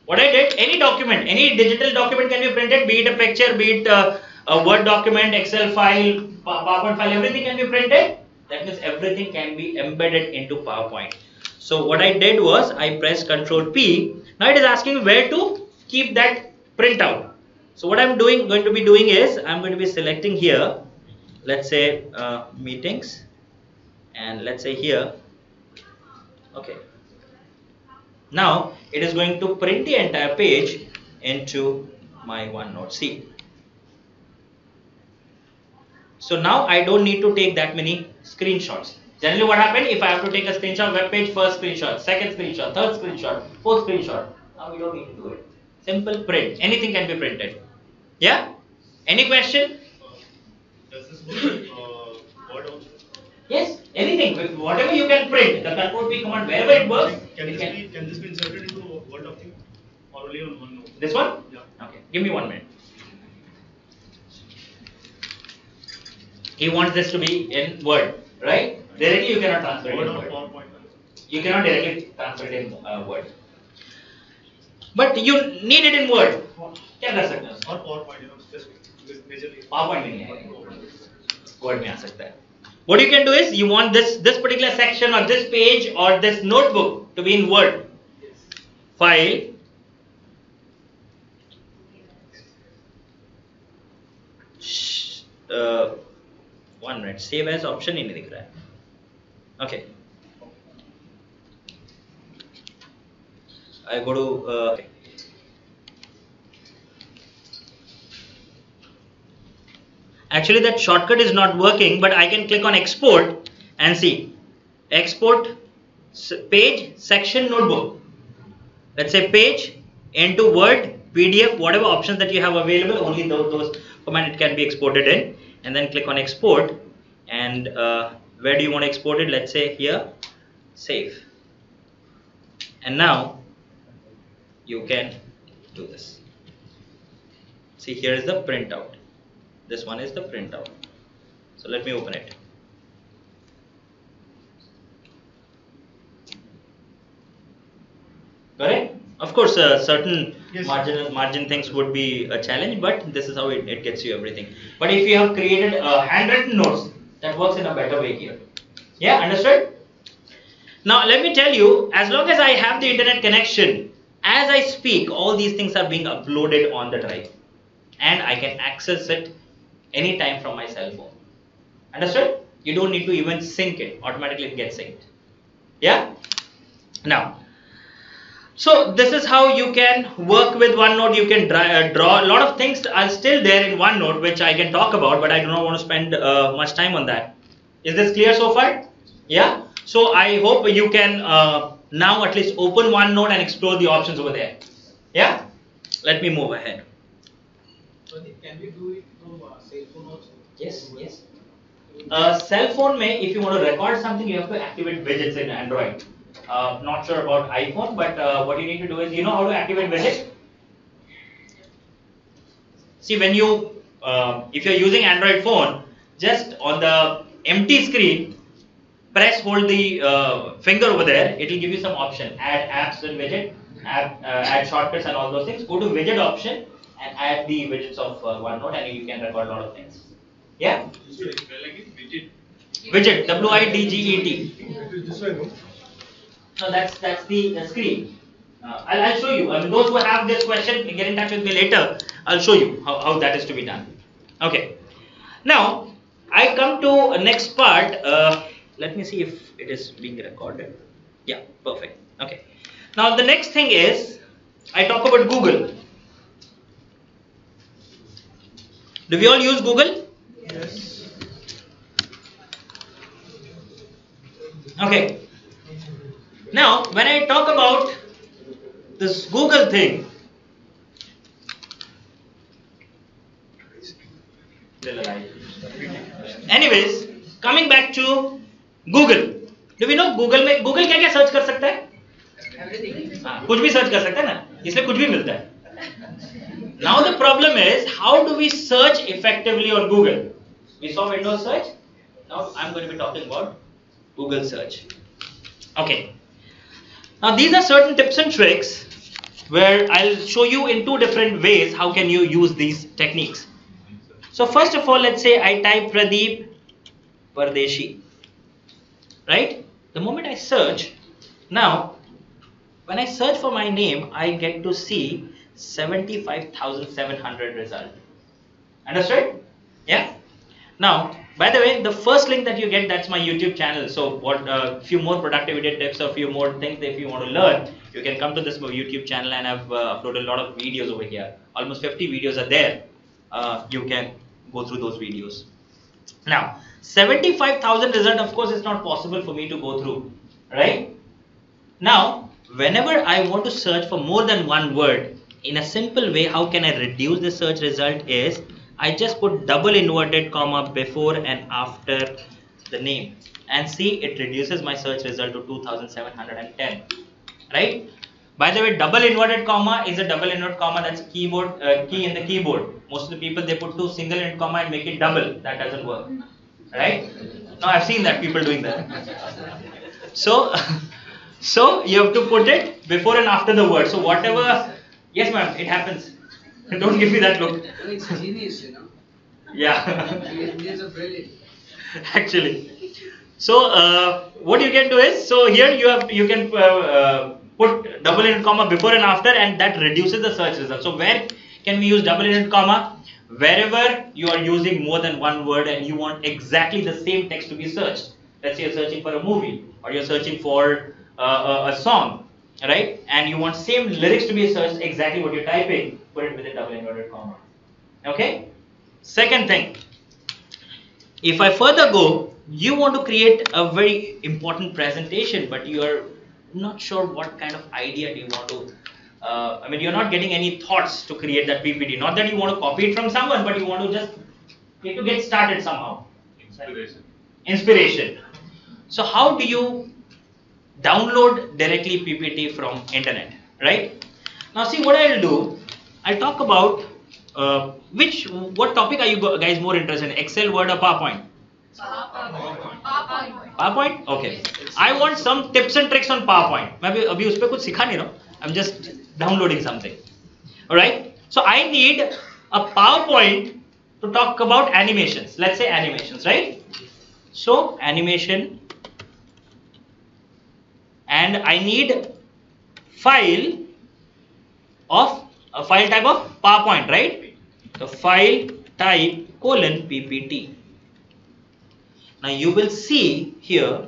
What I did, any document, any digital document can be printed, be it a picture, be it a Word document, Excel file, PowerPoint file, everything can be printed. That means everything can be embedded into PowerPoint. So what I did was I pressed Ctrl P. Now it is asking where to keep that printout. So what I'm going to be doing is I'm going to be selecting here, let's say meetings, and let's say here. Okay. Now it is going to print the entire page into my OneNote. See. So now I don't need to take that many screenshots. Generally what happened, if I have to take a screenshot web page, first screenshot, second screenshot, third screenshot, fourth screenshot. Now we don't need to do it. Simple print. Anything can be printed. Yeah? Any question? Does this work with Word also? Yes, anything. Whatever you can print, the Ctrl P command, wherever it works. Can this be inserted into a Word document or only on OneNote? This one? Yeah. Okay, give me 1 minute. He wants this to be in Word, right? Directly you cannot transfer it Word in or Word. PowerPoint? You cannot directly transfer it in Word. But you need it in Word. क्या कर सकते हैं उसको? Or PowerPoint, specific, majorly. PowerPoint में नहीं आएगा. Word में आ सकता है. What you can do is you want this particular section or this page or this notebook to be in Word. File. Uh, 1 minute. Save as option ही नहीं दिख रहा है. Okay. I go to actually that shortcut is not working, but I can click on export and see export page section notebook. Let's say page into Word, PDF, whatever options that you have available, only those command it can be exported in, and then click on export. And where do you want to export it? Let's say here, save. And now you can do this. See, here is the printout. This one is the printout. So let me open it. Correct? Of course, certain Yes. margin things would be a challenge, but this is how it gets you everything. But if you have created handwritten notes, that works in a better way here. Yeah, understood? Now let me tell you, as long as I have the internet connection, as I speak, all these things are being uploaded on the drive, and I can access it anytime from my cell phone. Understood? You don't need to even sync it. Automatically it gets synced. Yeah? Now, so this is how you can work with OneNote. You can draw. A lot of things are still there in OneNote which I can talk about, but I do not want to spend much time on that. Is this clear so far? Yeah? So I hope you can now at least open OneNote and explore the options over there. Yeah? Let me move ahead. Can we do it from cell phone also? Yes, yes. Cell phone may, if you want to record something, you have to activate widgets in Android. Not sure about iPhone, but what you need to do is, you know how to activate widget? See, when you, if you're using Android phone, just on the empty screen, hold the finger over there, it will give you some option, add apps and widget, add shortcuts and all those things. Go to widget option and add the widgets of OneNote, and you can record a lot of things. Yeah? Widget, W-I-D-G-E-T. This way, no? No, that's the screen. I'll show you. I mean, those who have this question, get in touch with me later. I'll show you how that is to be done. Okay. Now, I come to next part. Let me see if it is being recorded. Yeah, perfect. Okay. Now, the next thing is, I talk about Google. Do we all use Google? Yes. Okay. Now, when I talk about this Google thing, anyways, coming back to Google. Do we know Google में Google क्या क्या search कर सकता है? हाँ, कुछ भी search कर सकता है ना, इसलिए कुछ भी मिलता है. Now the problem is, how do we search effectively on Google? We saw Windows search. Now I'm going to be talking about Google search. Okay. Now these are certain tips and tricks where I'll show you in two different ways how can you use these techniques. So first of all, let's say I type Pradeep Pardeshi, right? The moment I search, now when I search for my name, I get to see 75,700 result. Understood? Yeah. Now, by the way, the first link that you get, that's my YouTube channel. So, what few more productivity tips or few more things that if you want to learn, you can come to this YouTube channel, and I've uploaded a lot of videos over here. Almost 50 videos are there. You can go through those videos. Now, 75,000 result, of course, it's not possible for me to go through, right? Now, whenever I want to search for more than one word, in a simple way, how can I reduce the search result is, I just put double inverted comma before and after the name, and see it reduces my search result to 2710, right? By the way, double inverted comma is a double inverted comma, that's a keyboard key in the keyboard. Most of the people, they put two single inverted comma and make it double. That doesn't work, right? No, I've seen that people doing that. So, so you have to put it before and after the word. So whatever, yes ma'am, it happens. Don't give me that look. It's genius, you know. Yeah. Indians are brilliant. Actually. So what you can do is, so here you can put double inverted comma before and after, and that reduces the search result. So where can we use double inverted comma? Wherever you are using more than one word and you want exactly the same text to be searched. Let's say you're searching for a movie, or you're searching for a song, right? And you want same lyrics to be searched, exactly what you're typing, put it with a double inverted comma. Okay? Second thing, if I further go, you want to create a very important presentation, but you are not sure what kind of idea do you want to, I mean, you're not getting any thoughts to create that PPT. Not that you want to copy it from someone, but you want to just need to get started somehow. Inspiration. So how do you download directly PPT from internet, right? Now see what I'll do, I'll talk about what topic are you guys more interested in, Excel, Word or PowerPoint? PowerPoint? Okay. I want some tips and tricks on PowerPoint. Maybe abhi us pe kuch sikha nahi raha hu. I'm just downloading something. Alright? So I need a PowerPoint to talk about animations. Let's say animations, right? So animation, and I need file of a file type of PowerPoint, right? So file type :PPT. Now you will see here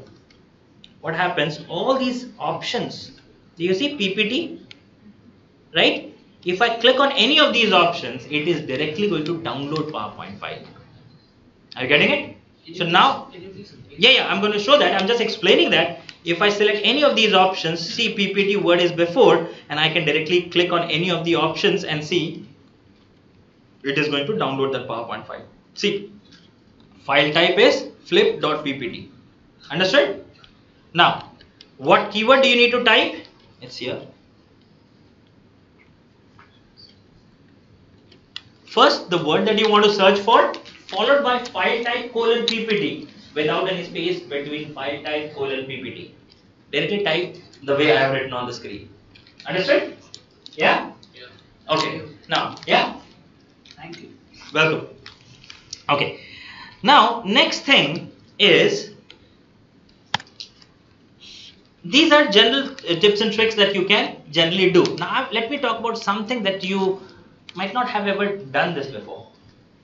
what happens, all these options. Do you see PPT? Right? If I click on any of these options, it is directly going to download PowerPoint file. Are you getting it? So now, yeah, I'm going to show that. I'm just explaining that. If I select any of these options, see PPT word is before, and I can directly click on any of the options and see it is going to download that PowerPoint file. See, file type is flip.ppt. Understood? Now, what keyword do you need to type? It's here. First, the word that you want to search for, followed by file type :PPT, without any space between file type :PPT. Directly type the way I have written on the screen. Understood? Yeah? Yeah. Okay. Now, yeah? Thank you. Welcome. Okay. Now, next thing is, these are general tips and tricks that you can generally do. Now, let me talk about something that you might not have ever done this before.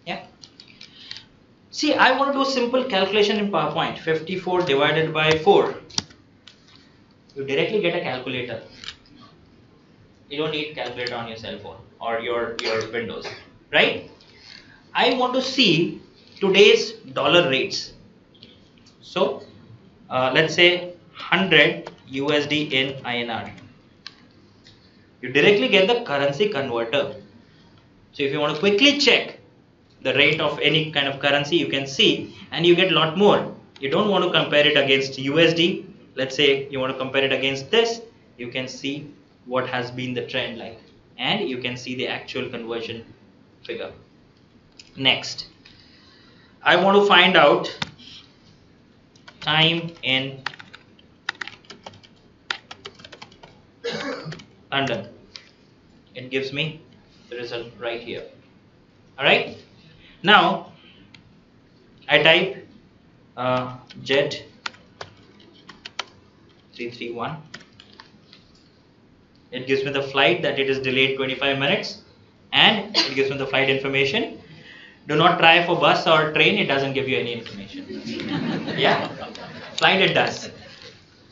Yeah. See, I want to do a simple calculation in PowerPoint. 54 divided by 4. You directly get a calculator. You don't need calculator on your cell phone or your Windows, right? I want to see today's dollar rates. So, let's say 100 USD in INR. You directly get the currency converter. So if you want to quickly check the rate of any kind of currency, you can see, and you get a lot more. You don't want to compare it against USD. Let's say you want to compare it against this. You can see what has been the trend like, and you can see the actual conversion figure. Next, I want to find out time in London. It gives me the result right here. Alright. Now I type jet 331. It gives me the flight that it is delayed 25 minutes and it gives me the flight information. Do not try for bus or train, it doesn't give you any information. Yeah, flight it does.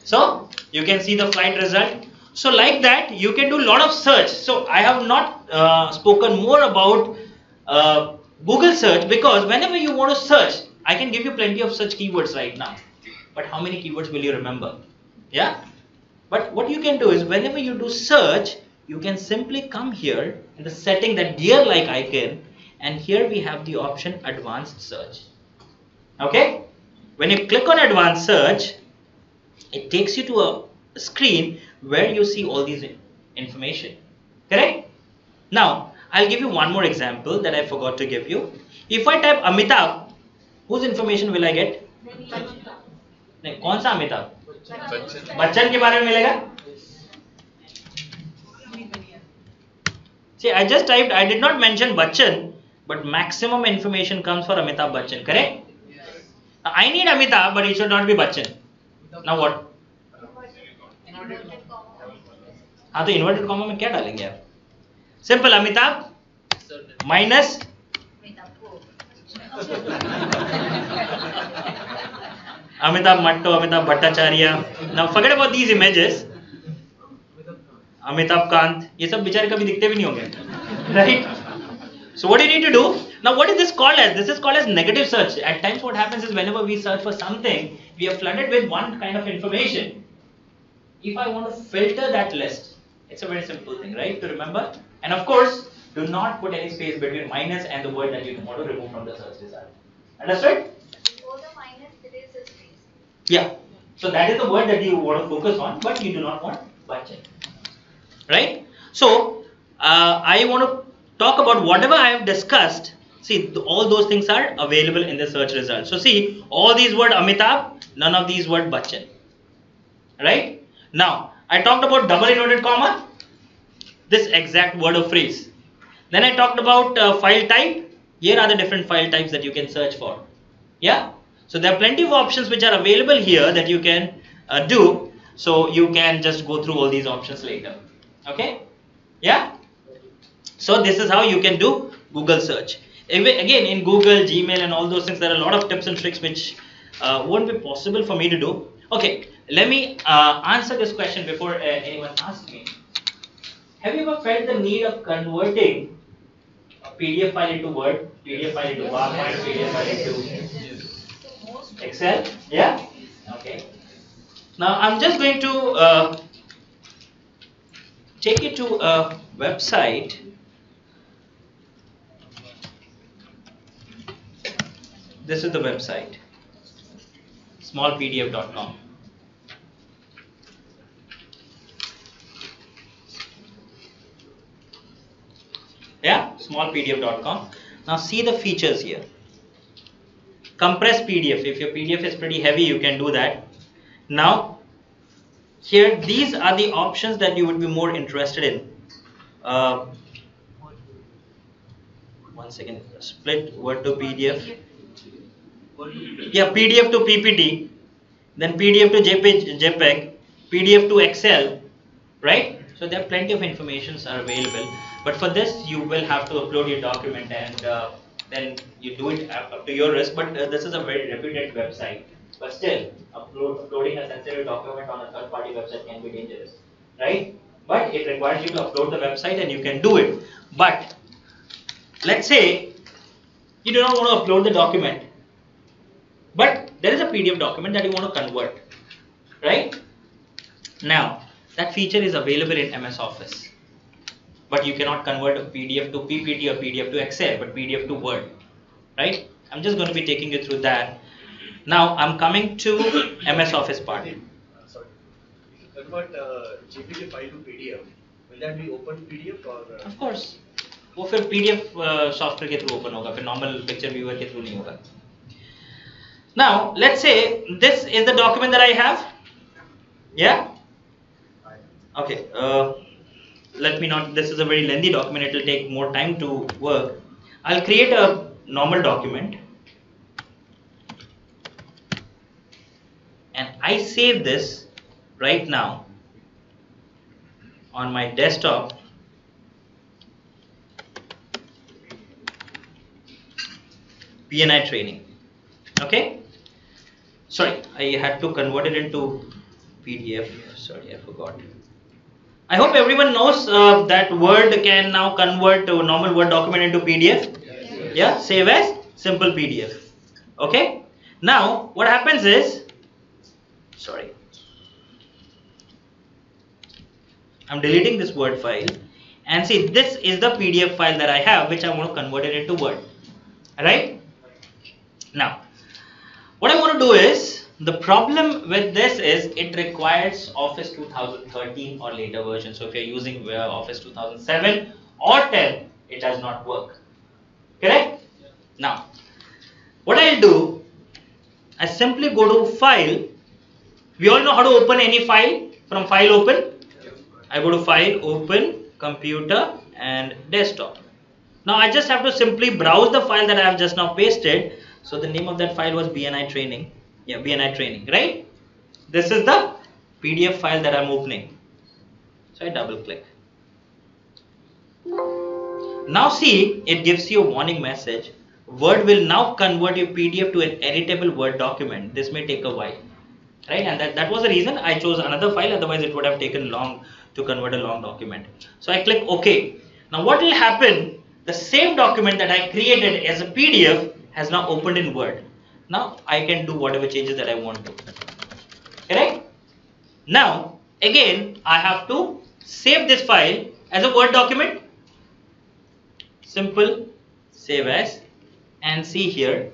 So you can see the flight result. So like that you can do a lot of search. So I have not spoken more about Google search because whenever you want to search, I can give you plenty of such keywords right now. But how many keywords will you remember? Yeah. But what you can do is whenever you do search, you can simply come here in the setting that gear like icon, and here we have the option advanced search. Okay? When you click on advanced search, it takes you to a screen where you see all these information. Correct? Now, I'll give you one more example that I forgot to give you. If I type Amitabh, whose information will I get? नहीं, कौन सा अमिताभ? बच्चन के बारे में मिलेगा? See, I just typed, I did not mention Bachchan, but maximum information comes for Amitabh Bachchan, correct? Now, I need Amitabh, but it should not be Bachchan. Now what? हाँ तो inverted comma में क्या डालेंगे आप? Simple Amitabh minus Amitabh Matto, Amitabh Bhattacharya. Now forget about these images. Amitabh Kant, ये सब बेचारे कभी दिखते भी नहीं होंगे, right? So what do you need to do? Now what is this called as? This is called as negative search. At times what happens is whenever we search for something, we are flooded with one kind of information. If I want to filter that list, it's a very simple thing, right? To remember. And of course, do not put any space between minus and the word that you want to remove from the search result. Understood? Before the minus, there is a space. Yeah. So that is the word that you want to focus on, but you do not want Bachchan. Right? So I want to talk about whatever I have discussed. See, all those things are available in the search result. So see, all these word Amitabh, none of these word Bachchan. Right? Now, I talked about double inverted comma, this exact word or phrase. Then I talked about file type. Here are the different file types that you can search for. Yeah? So there are plenty of options which are available here that you can do. So you can just go through all these options later. Okay? Yeah? So this is how you can do Google search. Again, in Google, Gmail and all those things, there are a lot of tips and tricks which won't be possible for me to do. Okay, let me answer this question before anyone asks me. Have you ever felt the need of converting a PDF file into Word, PDF file into PowerPoint, PDF file into Excel? Yeah? Okay. Now I'm just going to take you to a website. This is the website, smallpdf.com. Yeah, smallpdf.com. Now see the features here. Compress PDF. If your PDF is pretty heavy, you can do that. Now, here these are the options that you would be more interested in. One second. Split Word to PDF. Yeah, PDF to PPT, then PDF to JPEG, PDF to Excel, right? So there are plenty of informations are available, but for this you will have to upload your document, and then you do it up to your risk. But this is a very reputed website, but still uploading a sensitive document on a third-party website can be dangerous, right? But it requires you to upload the website, and you can do it. But let's say you do not want to upload the document, but there is a PDF document that you want to convert, right? Now, that feature is available in MS Office, but you cannot convert a PDF to PPT or PDF to Excel, but PDF to Word, right? I'm just going to be taking you through that. Now, I'm coming to MS Office part. Sorry. If you convert JPG file to PDF, will that be open PDF or? Of course. वो फिर PDF software के through open होगा, फिर normal picture viewer के through नहीं होगा. Now, let's say this is the document that I have. Yeah? Okay. let me not, this is a very lengthy document, it will take more time to work. I'll create a normal document and I save this right now on my desktop. BNI training. Okay. Sorry, I had to convert it into PDF. Sorry, I forgot. I hope everyone knows that Word can now convert to normal Word document into PDF. Yes. Yeah, save as simple PDF. Okay. Now, what happens is, sorry, I'm deleting this Word file, and see, this is the PDF file that I have, which I want to convert it into Word. Right? Now, what I want to do is, the problem with this is it requires Office 2013 or later version. So if you're using Office 2007 or 10, it does not work. Correct? Now, what I'll do, I simply go to File. We all know how to open any file from File Open. I go to File, Open, Computer and Desktop. Now I just have to simply browse the file that I have just now pasted. So the name of that file was BNI Training. Yeah, BNI Training, right? This is the PDF file that I'm opening. So I double click. Now see, it gives you a warning message. Word will now convert your PDF to an editable Word document. This may take a while. Right? And that was the reason I chose another file, otherwise it would have taken long to convert a long document. So I click OK. Now what will happen? The same document that I created as a PDF has now opened in Word. Now I can do whatever changes that I want to. Correct? Now again I have to save this file as a Word document. Simple, save as, and see here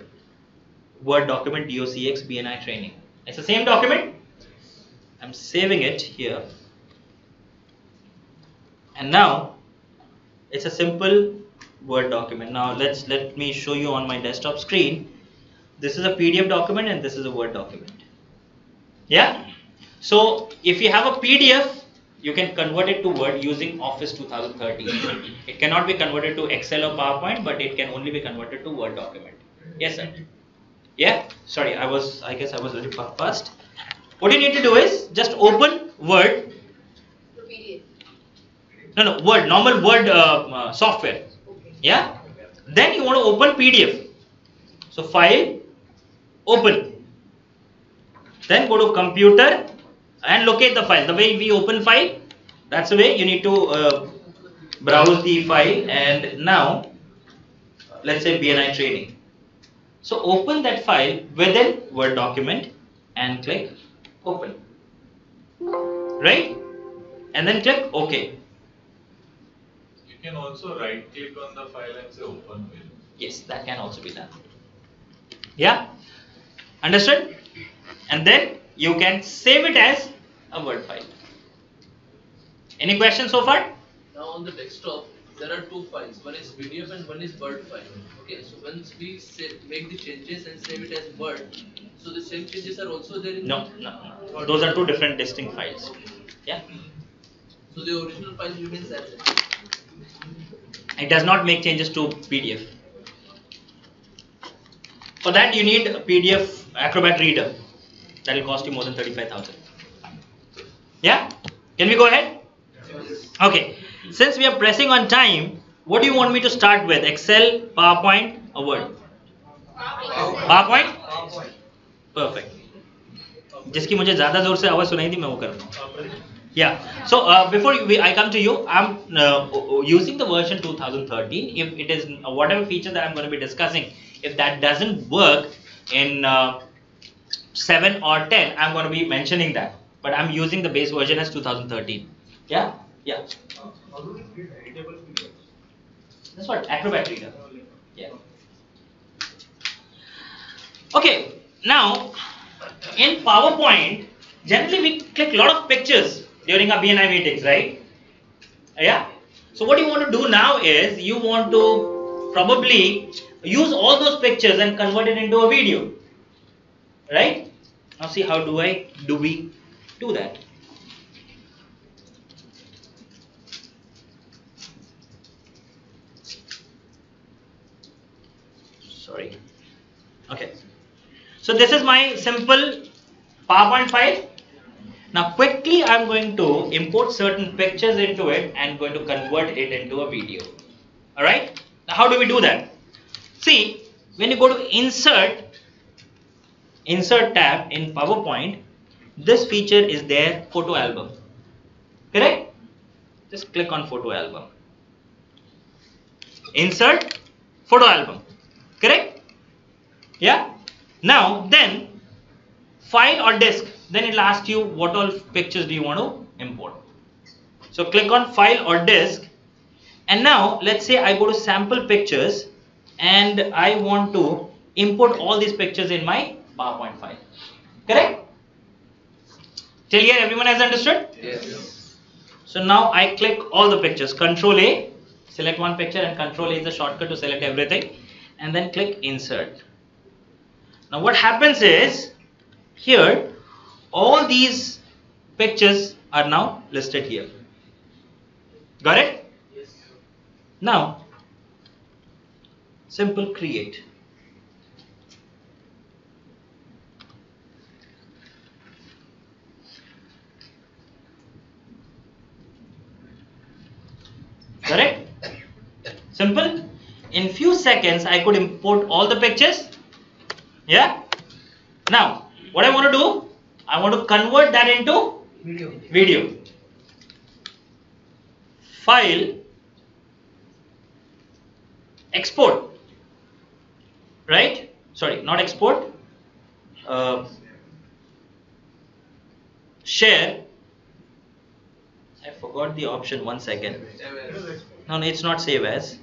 Word document docx BNI training. It's the same document. I'm saving it here. And now it's a simple Word document. Now let me show you on my desktop screen. This is a PDF document and this is a Word document. Yeah. So if you have a PDF, you can convert it to Word using Office 2013. It cannot be converted to Excel or PowerPoint, but it can only be converted to Word document. Yes, sir. Yeah. Sorry, I guess I was a little fast. What you need to do is just open Word. No, Word, normal Word software. Yeah. Then you want to open PDF. So File, Open. Then go to Computer and locate the file. The way we open file, that's the way you need to browse the file. And now, let's say BNI Training. So open that file within Word document and click Open. Right? And then click OK. You can also right click on the file and say open with. Yes, that can also be done. Yeah? Understood? And then you can save it as a Word file. Any questions so far? Now on the desktop, there are two files. One is PDF and one is Word file. Okay, so once we make the changes and save it as Word, so the same changes are also there in No. Those are two different distinct files. Yeah? So the original file remains as it. It does not make changes to PDF. For that you need a PDF Acrobat Reader. That will cost you more than 35,000. Yeah? Can we go ahead? Okay. Since we are pressing on time, what do you want me to start with? Excel, PowerPoint or Word? PowerPoint? Perfect. जिसकी मुझे ज़्यादा जोर से आवाज़ सुनाई थी मैं वो कर रहा हूँ. Yeah. So before I come to you, I'm using the version 2013. If it is whatever feature that I'm going to be discussing, if that doesn't work in 7 or 10, I'm going to be mentioning that. But I'm using the base version as 2013. Yeah? Yeah. How do we create editable videos? That's what Acrobat Reader. Yeah. Okay. Now, in PowerPoint, generally we click a lot of pictures during our BNI meetings, right? Yeah. So what you want to do now is you want to probably use all those pictures and convert it into a video, right? Now see how do we do that? story. Okay. So this is my simple PowerPoint file. Now quickly I'm going to import certain pictures into it and going to convert it into a video. Alright. Now how do we do that? See, when you go to insert tab in PowerPoint, this feature is there, photo album. Correct? Just click on photo album. Insert photo album. Correct? Yeah. Now then file or disk, then it will ask you what all pictures do you want to import. So click on file or disk, and now let's say I go to sample pictures and I want to import all these pictures in my PowerPoint file. Correct? Till here everyone has understood? Yes. So now I click all the pictures, Control A, select one picture, and Control A is the shortcut to select everything, and then click insert. Now what happens is, here all these pictures are now listed here. Got it? Yes. Now simple create. Correct? Simple. In few seconds I could import all the pictures. Yeah. Now what I want to do, I want to convert that into video. File, export. Right? Sorry, not export. Share. I forgot the option. 1 second. No, it's not save as.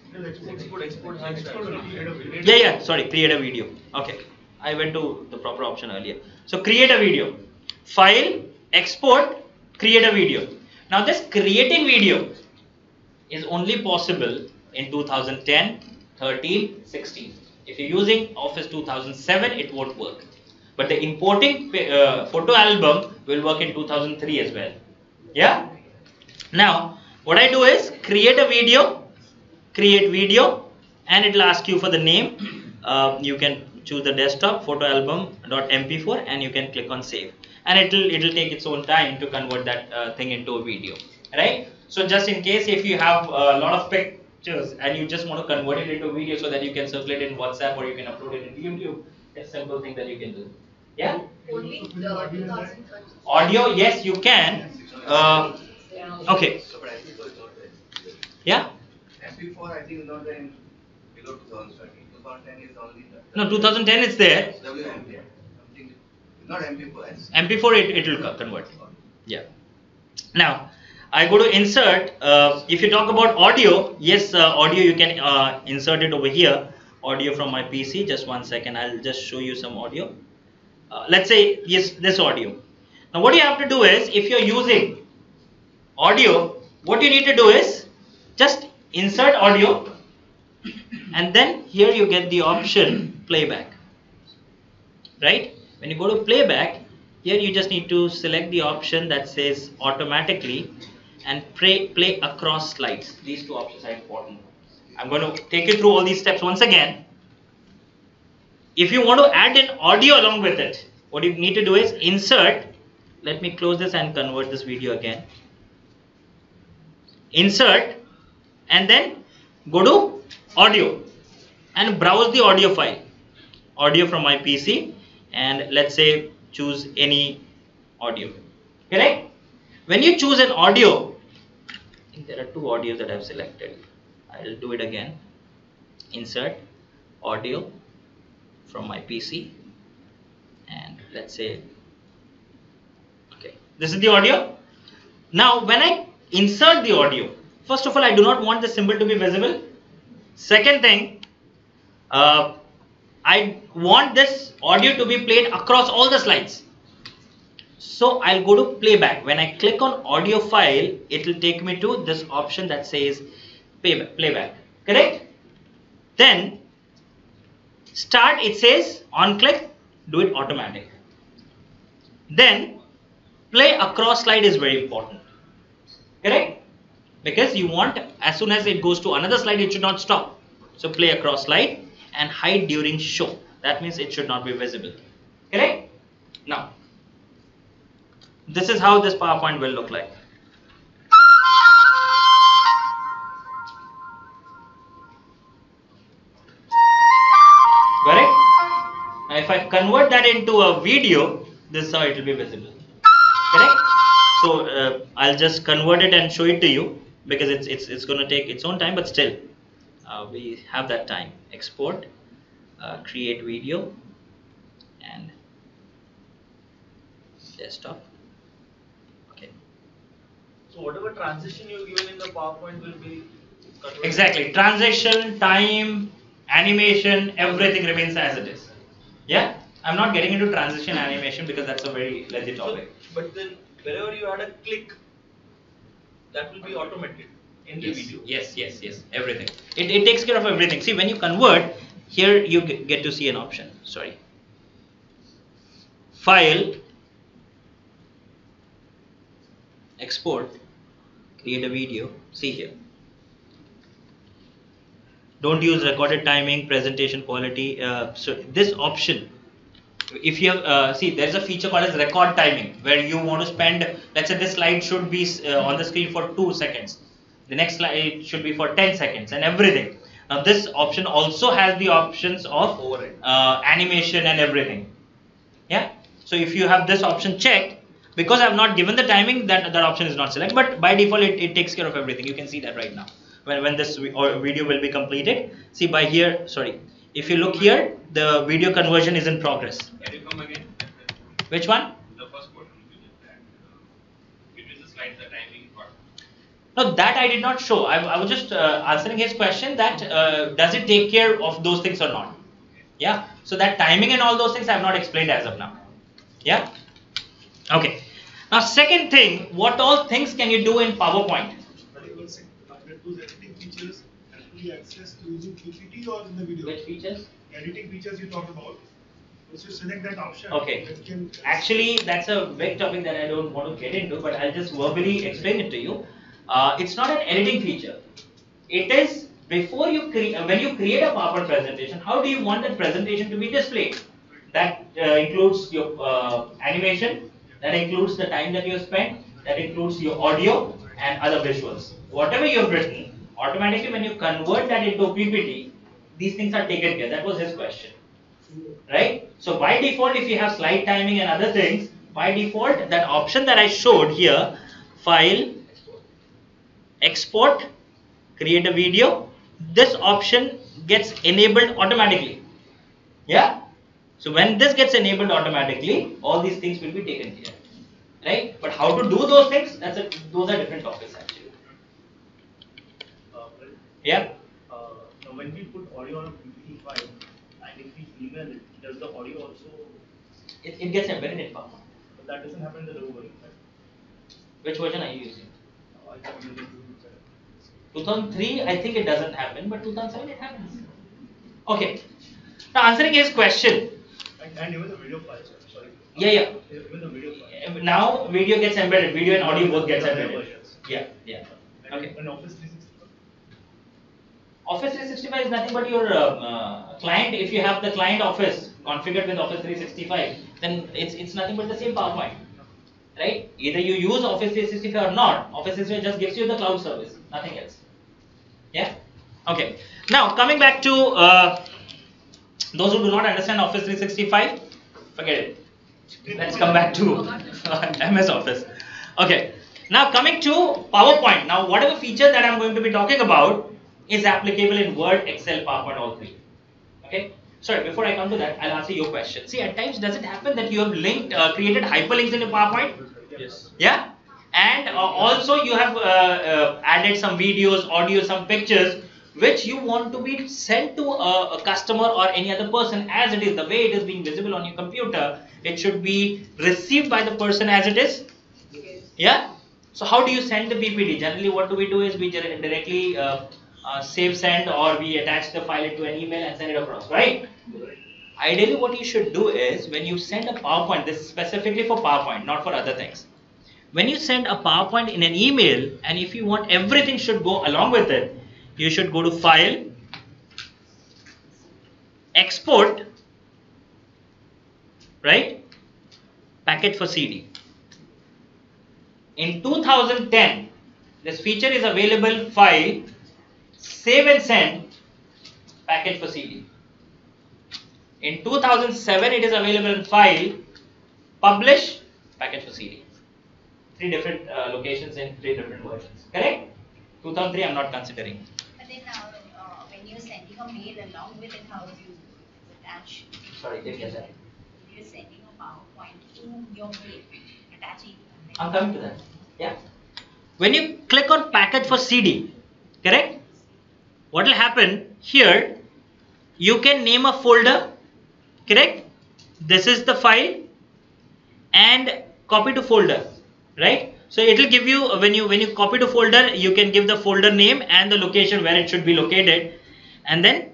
Yeah. Sorry, create a video. Okay, I went to the proper option earlier. So create a video. File, export, create a video. Now this creating video is only possible in 2010, 13, 16. If you're using Office 2007, it won't work. But the importing photo album will work in 2003 as well. Yeah. Now what I do is create a video, create video, and it will ask you for the name. You can choose the desktop photo album.mp4 and you can click on save, and it'll take its own time to convert that thing into a video, right? So just in case if you have a lot of pictures and you just want to convert it into a video so that you can circulate it in WhatsApp or you can upload it into YouTube, it's a simple thing that you can do. Yeah. Only the 2030. Audio, yes, you can. Okay. Yeah. MP4 I think is not there in below 2013. 2010 is only the No, 2010 is there. WMP. Something not MP4. MP4 it will convert. Yeah. Now I go to insert. If you talk about audio, yes, audio you can insert it over here. Audio from my PC. Just 1 second. I'll just show you some audio. Let's say yes, this audio. Now what you have to do is, if you're using audio, what you need to do is just insert audio, and then here you get the option playback. Right? When you go to playback, here you just need to select the option that says automatically and play across slides. These two options are important. I'm going to take you through all these steps once again. If you want to add in audio along with it, what you need to do is insert. Let me close this and convert this video again. Insert, and then go to audio and browse the audio file. Audio from my PC, and let's say choose any audio. Correct? When you choose an audio, I think there are two audios that I've selected. I'll do it again. Insert audio from my PC, and let's say, okay, this is the audio. Now when I insert the audio, first of all, I do not want the symbol to be visible. Second thing, I want this audio to be played across all the slides. So I'll go to playback. When I click on audio file, it will take me to this option that says playback. Correct? Then start, it says on click, do it automatic. Then play across slide is very important. Correct? Because you want, as soon as it goes to another slide, it should not stop. So play across slide, and hide during show. That means it should not be visible. Correct? Now, this is how this PowerPoint will look like. Correct? Now, if I convert that into a video, this is how it will be visible. Correct? So I'll just convert it and show it to you because it's going to take its own time, but still we have that time. Export, create video, and desktop. Okay. So whatever transition you've given in the PowerPoint will be converted. Exactly. Transition, time, animation, everything remains as it is. Yeah. I'm not getting into transition animation because that's a very lazy topic. But then wherever you add a click, that will be automated in the video. Yes. Everything. It takes care of everything. See, when you convert, here you get to see an option. Sorry. File, export, create a video. See here. Don't use recorded timing, presentation quality. So this option, if you have, see, there's a feature called as record timing, where you want to spend, let's say this slide should be on the screen for 2 seconds. The next slide should be for 10 seconds and everything. Now this option also has the options of animation and everything. Yeah. So if you have this option checked, because I have not given the timing, that option is not selected. But by default, it takes care of everything. You can see that right now. When this video will be completed, see by here, sorry, if you look here, the video conversion is in progress. Can you come again? Which one? The first one. Between the slides, the timing part. No, that I did not show. I was just answering his question that does it take care of those things or not? Yeah. So that timing and all those things I have not explained as of now. Yeah. Okay. Now second thing, what all things can you do in PowerPoint? Those editing features have to be accessed using PPT or in the video? Which features? Editing features you talked about. Once you select that option, Okay. it can Actually, that's a big topic that I don't want to get into, but I'll just verbally explain it to you. It's not an editing feature. It is before you when you create a PowerPoint presentation, how do you want that presentation to be displayed? That includes your animation, that includes the time that you have spent, that includes your audio and other visuals. Whatever you have written, automatically when you convert that into PPT, these things are taken care. That was his question. Right? So by default, if you have slide timing and other things, by default, that option that I showed here, file, export, create a video, this option gets enabled automatically. Yeah? So when this gets enabled automatically, all these things will be taken care. Right? But how to do those things, those are different topics actually. Yeah? Now when we put audio on a PPT file and if we email it, does the audio also? It gets embedded in PowerPoint. But that doesn't happen in the low version, right? Which version are you using? I thought you were using 2003, I think it doesn't happen, but 2007 it happens. Okay. Now answering his question. and even the video file, sorry. Yeah. Even the video file. Now video gets embedded. Video and audio both gets embedded. Versions. Yeah. And Okay. And Office 365. Office 365 is nothing but your client. If you have the client office configured with Office 365, then it's nothing but the same PowerPoint, right? Either you use Office 365 or not. Office 365 just gives you the cloud service, nothing else. Yeah. Okay. Now coming back to those who do not understand Office 365, forget it. Let's come back to MS Office. Okay. Now coming to PowerPoint. Now whatever feature that I'm going to be talking about is applicable in Word, Excel, PowerPoint, all three. Okay. Sorry, before I come to that, I'll answer your question. See, at times does it happen that you have created hyperlinks in your PowerPoint? Yes. Yeah. And also you have added some videos, audio, some pictures which you want to be sent to a customer or any other person as it is, the way it is being visible on your computer. It should be received by the person as it is. Yeah. So how do you send the PPT? Generally what do? Is we directly save send, or we attach the file into an email and send it across, right? Ideally what you should do is when you send a PowerPoint, this is specifically for PowerPoint, not for other things. When you send a PowerPoint in an email, and if you want everything should go along with it, you should go to File, export, right, package for CD. In 2010, this feature is available: file, save and send, package for CD. In 2007, it is available in file, publish, package for CD. Three different locations in three different versions. Correct? 2003, I'm not considering. But then when you're sending a mail along with it, how do you attach? Sorry, didn't get that. If you're sending a PowerPoint to your mail, attaching. I'm coming to that. Yeah. When you click on package for CD, correct? What will happen here? You can name a folder, correct? This is the file, and copy to folder, right? So it will give you, when you copy to folder, you can give the folder name and the location where it should be located, and then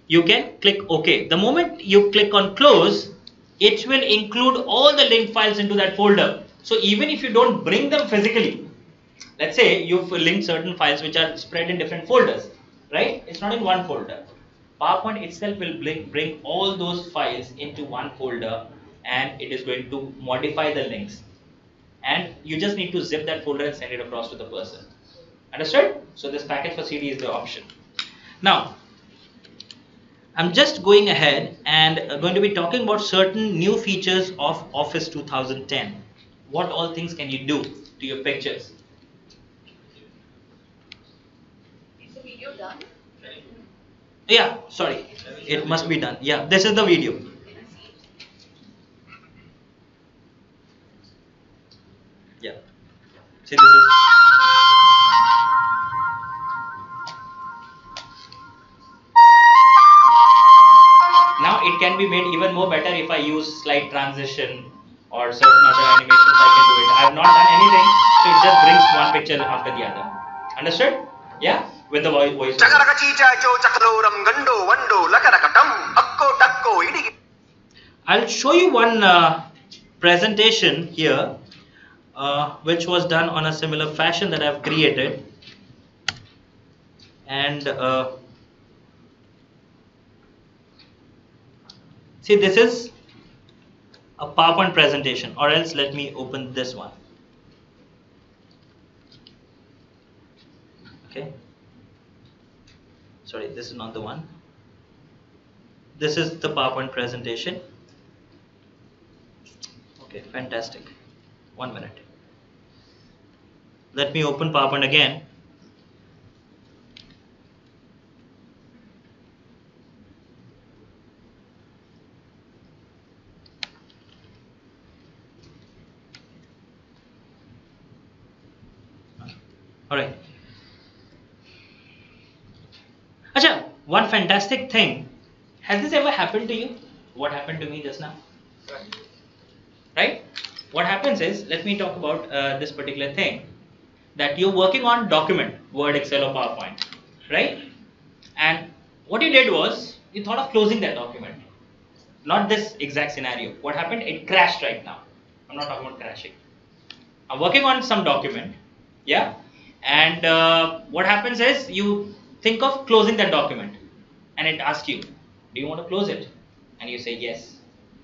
you can click OK. The moment you click on close, it will include all the link files into that folder. So even if you don't bring them physically, let's say you've linked certain files which are spread in different folders, right? It's not in one folder. PowerPoint itself will bring all those files into one folder, and it is going to modify the links. And you just need to zip that folder and send it across to the person. Understood? So this package for CD is the option. Now, I'm just going ahead and going to be talking about certain new features of Office 2010. What all things can you do to your pictures? Is the video done? Yeah, sorry, it must be done. Yeah, this is the video. Yeah, see, this is. Now it can be made even more better if I use slide transition or certain other animations. I can do it. I have not done anything, so it just brings one picture after the other. Understood? Yeah, with the voice. I'll show you one presentation here, which was done on a similar fashion that I've created, and see, this is a PowerPoint presentation, or else let me open this one. Okay, sorry, this is not the one. This is the PowerPoint presentation. Okay, fantastic. 1 minute. Let me open PowerPoint again. Alright. Acha, one fantastic thing. Has this ever happened to you? What happened to me just now? Right? What happens is, let me talk about this particular thing, that you're working on document, Word, Excel or PowerPoint, right? And what you did was, you thought of closing that document. Not this exact scenario. What happened? It crashed right now. I'm not talking about crashing. I'm working on some document, yeah? And what happens is, you think of closing that document, and it asks you, do you want to close it? And you say yes.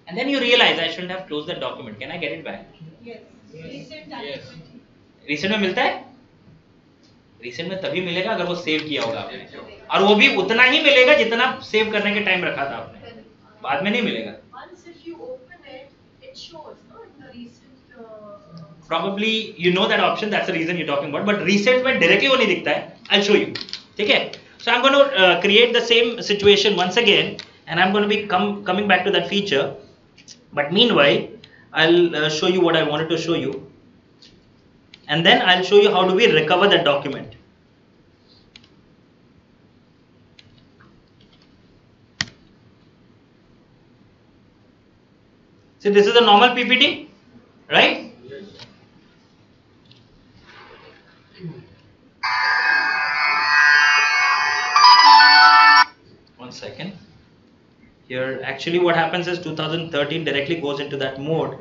And then you realize, I shouldn't have closed that document. Can I get it back? Yes. Recent Yes. Recent में मिलता है? Recent में तभी मिलेगा अगर वो save किया होगा आपने, और वो भी उतना ही मिलेगा जितना सेव करने के टाइम रखा था आपने. बाद में नहीं मिलेगा. Once if you open it, it shows, no, in the recent. Probably you know that option. That's the reason you're talking about. But recent में directly वो नहीं दिखता है. I'll show you. ठीक है? So I'm going to create the same situation once again, and I'm going to be coming back to that feature. But meanwhile, I'll show you what I wanted to show you, and then I'll show you how do we recover that document. See, this is a normal PPT, right? One second. Here, actually what happens is 2013 directly goes into that mode,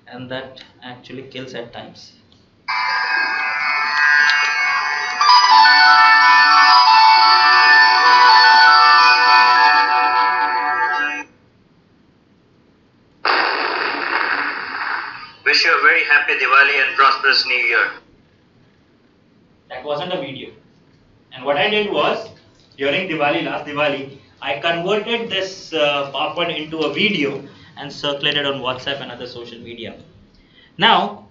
and that actually kills at times. Diwali and prosperous New Year. That wasn't a video. And what I did was, during Diwali, last Diwali, I converted this PowerPoint into a video and circulated on WhatsApp and other social media. Now,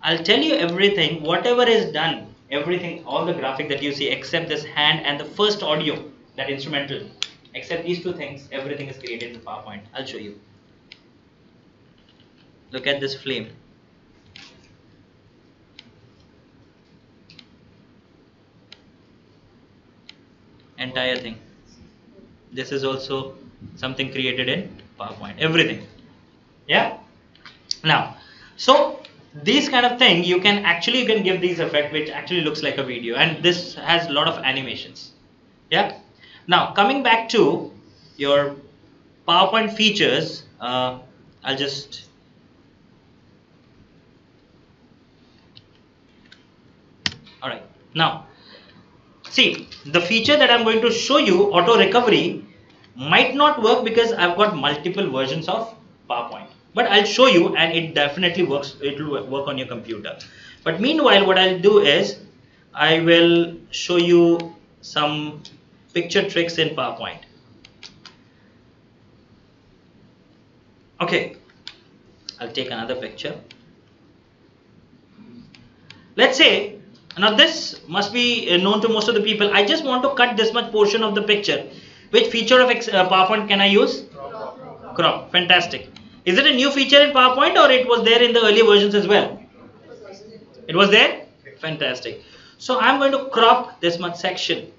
I'll tell you everything, whatever is done, everything, all the graphic that you see, except this hand and the first audio, that instrumental, except these two things, everything is created in PowerPoint. I'll show you. Look at this flame. Entire thing. This is also something created in PowerPoint. Everything. Yeah. Now, so these kind of thing you can give these effect which actually looks like a video, and this has a lot of animations. Yeah. Now coming back to your PowerPoint features, I'll just alright. Now see, the feature that I'm going to show you, auto recovery, might not work because I've got multiple versions of PowerPoint. But I'll show you, and it definitely works. It will work on your computer. But meanwhile, what I'll do is I will show you some picture tricks in PowerPoint. Okay, I'll take another picture. Let's say, now this must be known to most of the people. I just want to cut this much portion of the picture. Which feature of PowerPoint can I use? Crop. Fantastic. Is it a new feature in PowerPoint, or it was there in the earlier versions as well? It was there? Fantastic. So I'm going to crop this much section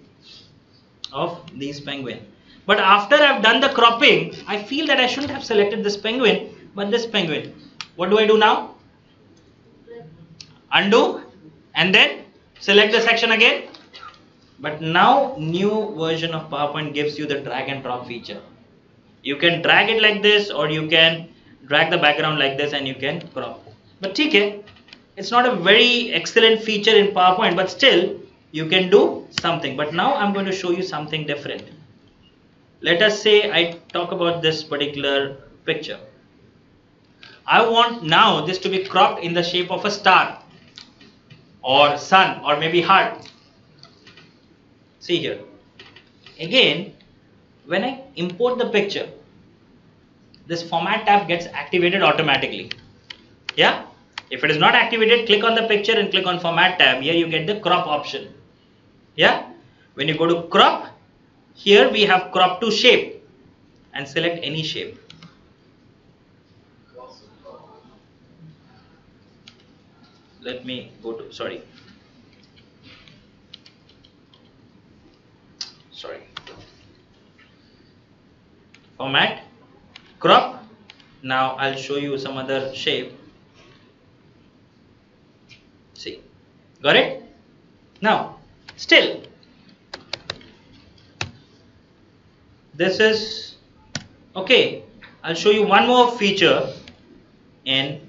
of these penguin. But after I've done the cropping, I feel that I shouldn't have selected this penguin, but this penguin. What do I do now? Undo and then select the section again. But now new version of PowerPoint gives you the drag and drop feature. You can drag it like this, or you can drag the background like this and you can crop. But TK, it's not a very excellent feature in PowerPoint, but still you can do something. But now I'm going to show you something different. Let us say I talk about this particular picture. I want now this to be cropped in the shape of a star or sun or maybe heart. See here. Again, when I import the picture, this format tab gets activated automatically. Yeah. If it is not activated, click on the picture and click on format tab. Here you get the crop option. Yeah. When you go to crop, here we have crop to shape and select any shape. Let me go to, sorry. Format, crop. Now I'll show you some other shape. See, got it? Now, still, this is okay. I'll show you one more feature in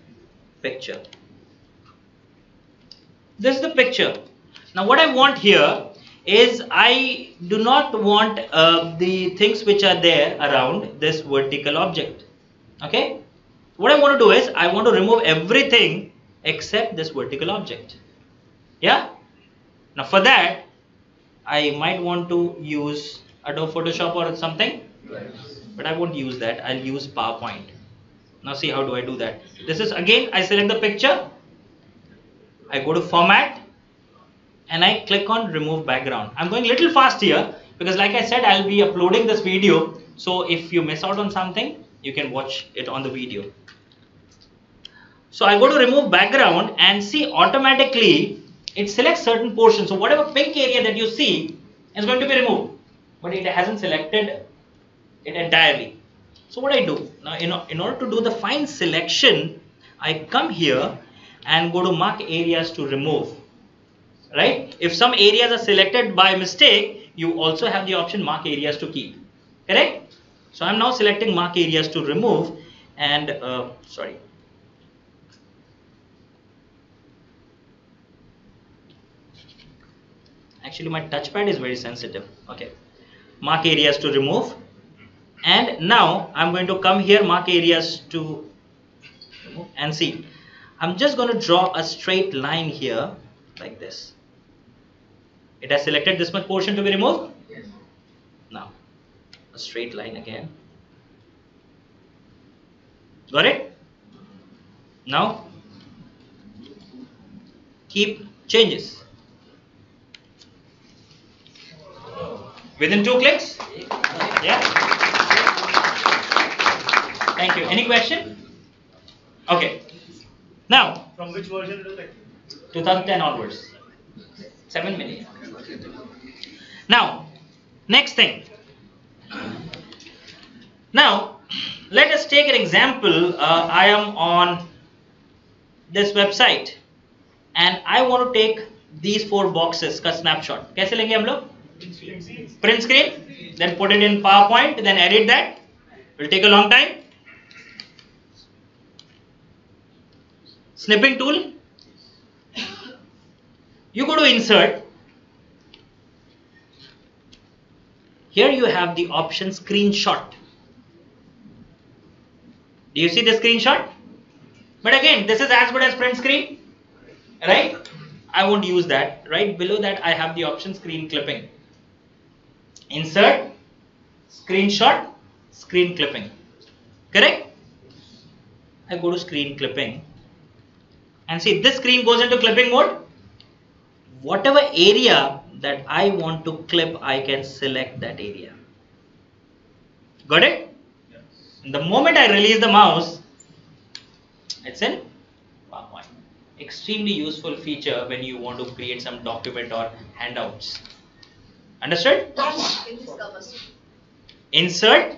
picture. This is the picture. Now, what I want here is I do not want the things which are there around this vertical object. Okay. What I want to do is I want to remove everything except this vertical object. Yeah. Now for that I might want to use Adobe Photoshop or something, but I won't use that. I'll use PowerPoint. Now see, how do I do that? This is, again, I select the picture, I go to format and I click on remove background. I'm going a little fast here because, like I said, I'll be uploading this video, so if you miss out on something, you can watch it on the video. So I go to remove background and see, automatically it selects certain portions. So whatever pink area that you see is going to be removed, but it hasn't selected it entirely. So what I do now, in order to do the fine selection, I come here and go to mark areas to remove. Right? If some areas are selected by mistake, you also have the option mark areas to keep. Correct? So I'm now selecting mark areas to remove, and sorry. Actually, my touchpad is very sensitive. Okay. Mark areas to remove. And now I'm going to come here, mark areas to remove, and see. I'm just going to draw a straight line here like this. It has selected this much portion to be removed. Now a straight line again. Got it? Now keep changes. Within 2 clicks? Yeah. Thank you. Any question? Okay. Now, From which version it is like? 2010 onwards. 7 million. Now, next thing. Now, let us take an example. I am on this website and I want to take these 4 boxes का snapshot. कैसे लेंगे हम लोग? Print screen, then put it in PowerPoint, then edit that. Will take a long time. Snipping tool. You go to insert. Here you have the option screenshot. Do you see the screenshot? But again, this is as good as print screen, right? I won't use that. Right below that, I have the option screen clipping. Insert, screenshot, screen clipping. Correct? I go to screen clipping and see this screen goes into clipping mode. Whatever area that I want to clip, I can select that area. Got it? Yes. The moment I release the mouse, it's in PowerPoint. Extremely useful feature when you want to create some document or handouts. Understood? In this cover sheet. Insert,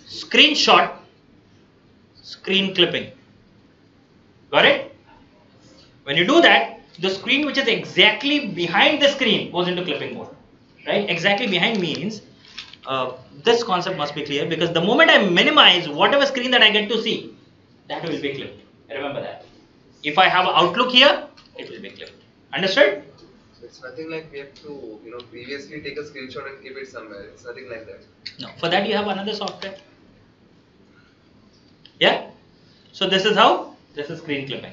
screenshot, screen clipping. Got it? When you do that, the screen which is exactly behind the screen goes into clipping mode. Right? Exactly behind means this concept must be clear, because the moment I minimize whatever screen that I get to see, that will be clipped. Remember that. If I have an Outlook here, it will be clipped. Understood? So it's nothing like we have to, previously take a screenshot and keep it somewhere. It's nothing like that. No. For that you have another software. Yeah? So this is how, this is screen clipping.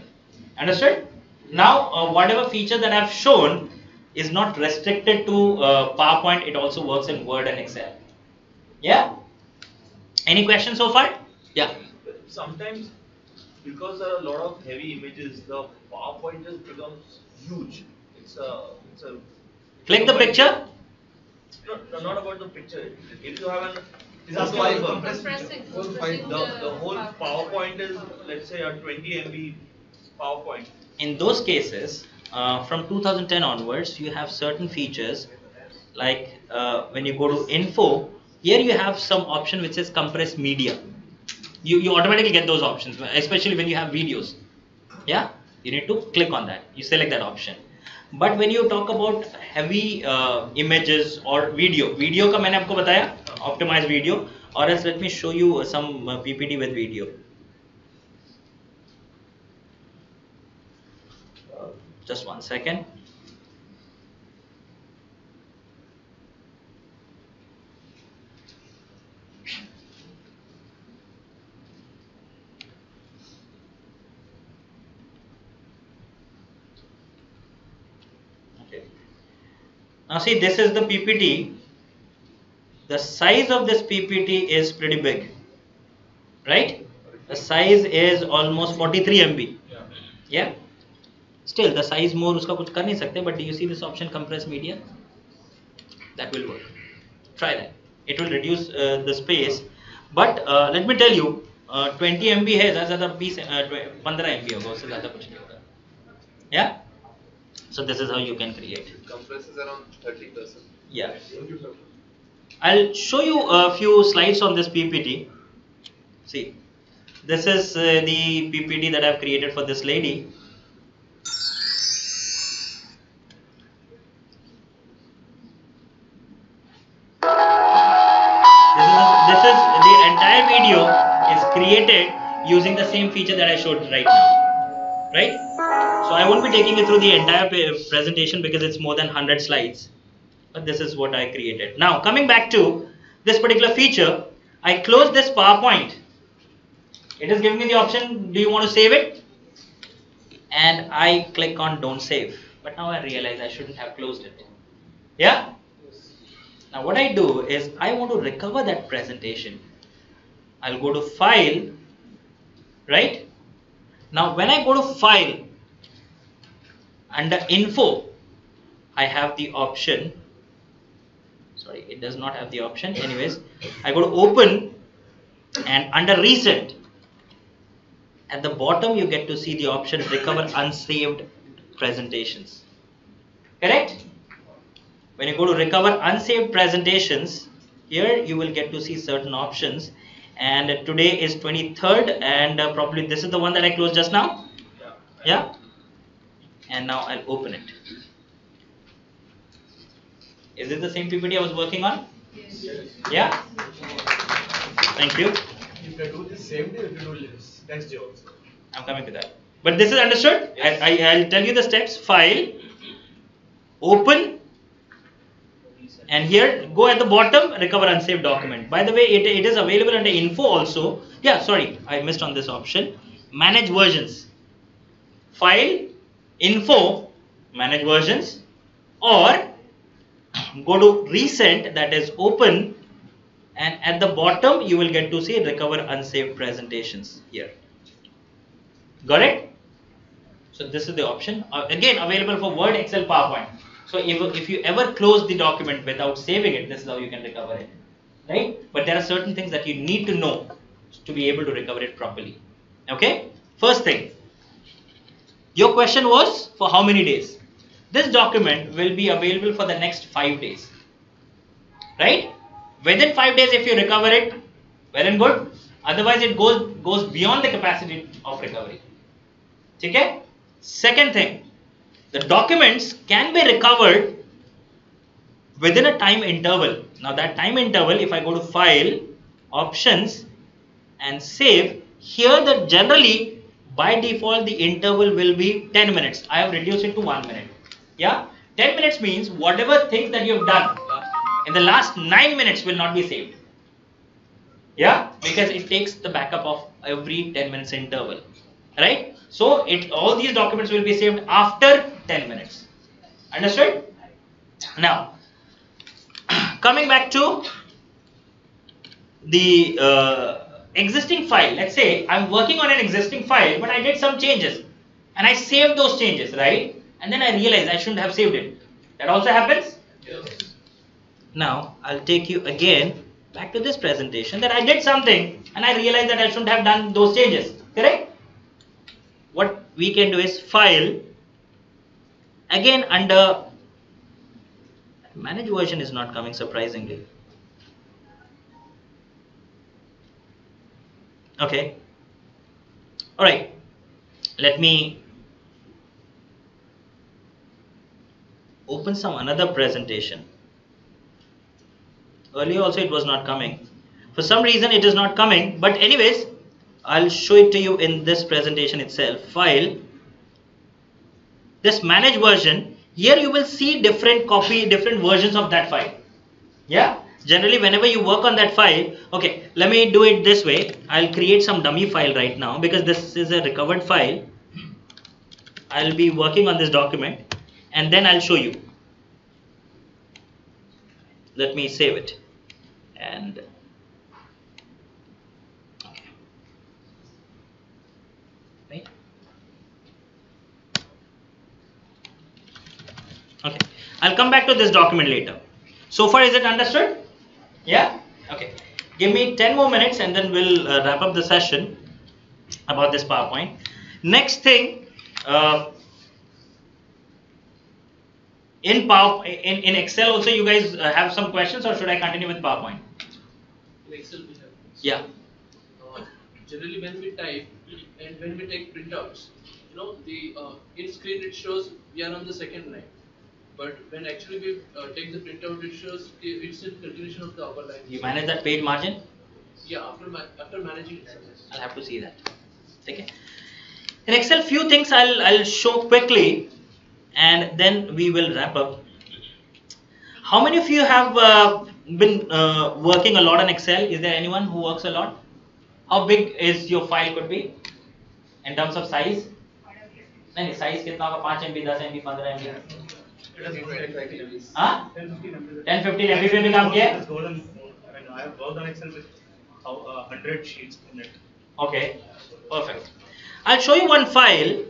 Understood? Now whatever feature that I have shown is not restricted to PowerPoint. It also works in Word and Excel. Yeah? Any questions so far? Yeah. Sometimes, because there are a lot of heavy images, the PowerPoint just becomes huge. It's a Click the picture. No, not about the picture. If you have an Compressing the whole PowerPoint is, let's say, a 20 MB PowerPoint. In those cases, from 2010 onwards, you have certain features like when you go to info, here you have some option which says compress media. You automatically get those options, especially when you have videos. Yeah, you need to click on that. You select that option. But when you talk about heavy images or video का मैंने आपको बताया, optimize video, or else let me show you some PPT with video. Just 1 second. Okay. Now see, this is the PPT. The size of this PPT is pretty big, right? The size is almost 43 MB. Yeah. Still, the size more उसका कुछ कर नहीं सकते, but do you see this option compress media? That will work. Try that. It will reduce the space, but let me tell you, 20 MB है, ज़्यादा 15 MB होगा, उससे ज़्यादा कुछ नहीं होगा. Yeah. So this is how you can create. It compresses around 30%. Yeah. I'll show you a few slides on this PPT. See, this is the PPT that I've created for this lady. This is the entire video is created using the same feature that I showed right now, right? So I won't be taking you through the entire presentation because it's more than 100 slides, but this is what I created. Now coming back to this particular feature, I close this PowerPoint It is giving me the option, do you want to save it? And I click on don't save. But now I realize I shouldn't have closed it. Yeah? Now what I do is I want to recover that presentation. I'll go to file, right? Now when I go to file, under info, I have the option. Sorry, it does not have the option. Anyways, I go to open, and under recent, at the bottom you get to see the option recover unsaved presentations. Correct? When you go to recover unsaved presentations, here you will get to see certain options. And today is 23rd, and probably this is the one that I closed just now. Yeah? And now I'll open it. Is it the same PPT I was working on? Yes. Yeah? Thank you. If I do the same day, we do this next day also. I'm coming to that. But this is understood? Yes. I'll tell you the steps. File, open, and here go at the bottom, recover unsaved document. By the way, it is available under info also. Yeah, sorry, I missed on this option. Manage versions. File, info, manage versions, or go to recent, that is open, and at the bottom you will get to see recover unsaved presentations here. Got it? So this is the option. Again, available for Word, Excel, PowerPoint. So if you ever close the document without saving it, this is how you can recover it. Right? But there are certain things that you need to know to be able to recover it properly. Okay? First thing. Your question was for how many days? This document will be available for the next 5 days. Right? Within 5 days, if you recover it, well and good. Otherwise, it goes beyond the capacity of recovery. Okay? Second thing, the documents can be recovered within a time interval. Now that time interval, if I go to file, options, and save, here that generally by default the interval will be 10 minutes. I have reduced it to 1 minute. Yeah? 10 minutes means whatever things that you have done in the last 9 minutes will not be saved. Yeah? Because it takes the backup of every 10 minutes interval. Right? So all these documents will be saved after 10 minutes. Understood? Now, coming back to the existing file. Let's say I'm working on an existing file, but I did some changes and I saved those changes, right? And then I realized I shouldn't have saved it. That also happens? Yes. Now, I'll take you again back to this presentation that I did something and I realized that I shouldn't have done those changes. Correct? What we can do is file, again under manage version is not coming surprisingly. Okay. Alright. Let me open some another presentation. Earlier also it was not coming. For some reason it is not coming, but anyways, I'll show it to you in this presentation itself. File, this manage version, here you will see different versions of that file. Yeah, generally whenever you work on that file, okay, let me do it this way. I'll create some dummy file right now because this is a recovered file. I'll be working on this document and then I'll show you. Let me save it and okay, I'll come back to this document later. So far, is it understood? Yeah? Okay. Give me 10 more minutes and then we'll wrap up the session about this PowerPoint. Next thing, in Excel also you guys have some questions, or should I continue with PowerPoint? In Excel we have. Yeah. Generally when we type and when we take printouts, the in screen it shows we are on the second line. But when actually we take the printout, it shows it's in continuation of the upper line. You manage that page margin? Yeah, after managing it. I'll have to see that. Okay. In Excel, few things I'll show quickly, and then we will wrap up. How many of you have been working a lot on Excel? Is there anyone who works a lot? How big is your file could be in terms of size? नहीं size कितना होगा 5 MB 10 MB 15 MB 25 KBs. हाँ 10-15 MB पे भी काम किया है? I have worked on Excel with 100 sheets in it. Okay, perfect. I'll show you one file.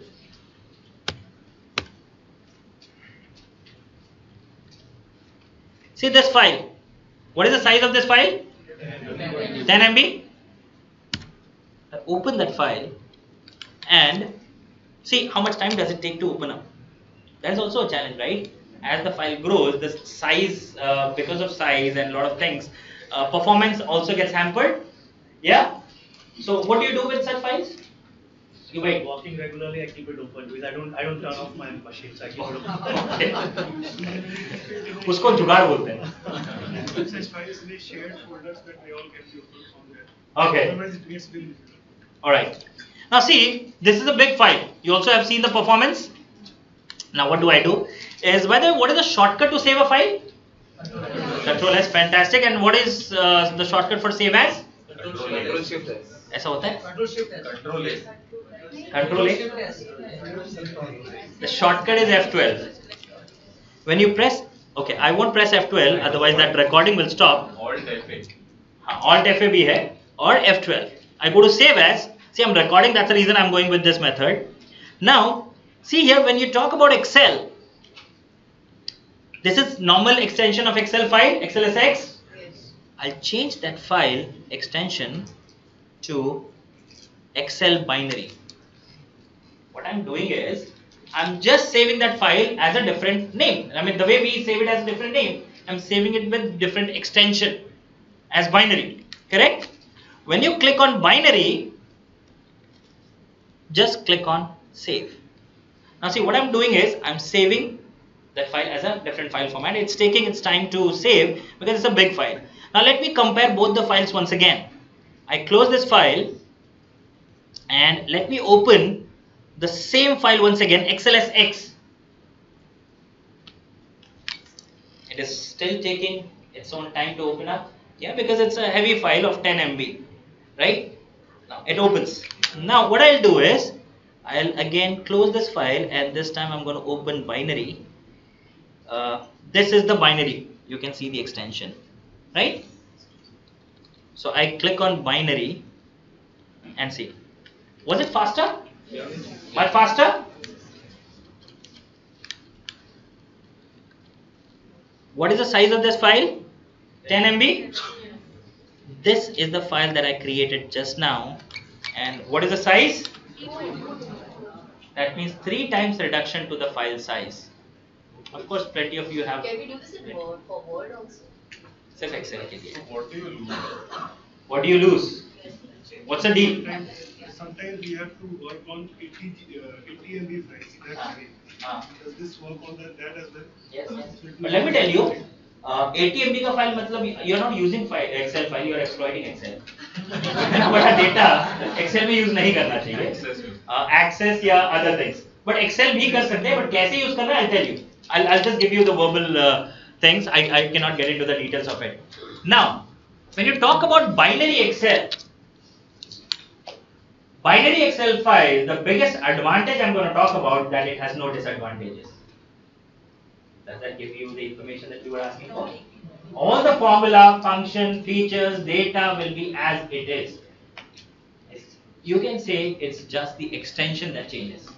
See this file. What is the size of this file? 10 MB. I open that file and see how much time does it take to open up. That is also a challenge, right? As the file grows, the size, because of size and a lot of things, performance also gets hampered. Yeah. So what do you do with such files? You wait. Working regularly, I keep it open because I don't turn off my machine, so I keep it open. उसको जुगाड़ बोलते हैं. Such files in shared folders that we all can be open from there. Okay. Otherwise it gets very difficult. All right. Now see, this is a big file. You also have seen the performance. Now what do I do? What is the shortcut to save a file? Control S, fantastic. And what is the shortcut for save as? Control Shift S. ऐसा होता है? Control Shift S. Control A. Control A. Shift S. The shortcut is F12. When you press, okay, I won't press F12, otherwise that recording will stop. Alt F8. Alt FA भी है or F12. I go to save as. See, I'm recording. That's the reason I'm going with this method. Now, see here when you talk about Excel, this is normal extension of Excel file, XLSX. I'll change that file extension to Excel binary. What I'm doing is I'm just saving that file as a different name. I mean, the way we save it as a different name, I'm saving it with different extension as binary. Correct? When you click on binary, just click on save. Now see, what I'm doing is I'm saving that file as a different file format. It's taking its time to save because it's a big file. Now let me compare both the files once again. I close this file and let me open the same file once again, XLSX. It is still taking its own time to open up. Yeah, because it's a heavy file of 10 MB, right? Now it opens. Now what I'll do is I'll again close this file and this time I'm going to open binary. This is the binary. You can see the extension, right? So I click on binary and see. Was it faster? Yeah. Much faster? What is the size of this file? 10 MB? This is the file that I created just now. And what is the size? That means 3 times reduction to the file size. Of course, plenty of you have. Can we do this in Word, for Word also? सिर्फ Excel के लिए. So what do you lose? What do you lose? What's the deal? Sometimes we have to work on 80 MB files. That's heavy. Does this work on that as well? Yes. But let me tell you, 80 MB का file मतलब you're not using Excel file, you're exploiting Excel. इतना बड़ा data Excel में use नहीं करना चाहिए. Access या other things. But Excel भी कर सकते हैं, but कैसे use करना I'll tell you. I'll just give you the verbal things. I cannot get into the details of it. Now, when you talk about binary Excel file, the biggest advantage I'm going to talk about that it has no disadvantages. Does that give you the information that you were asking for? All the formula, function, features, data will be as it is. You can say it's just the extension that changes.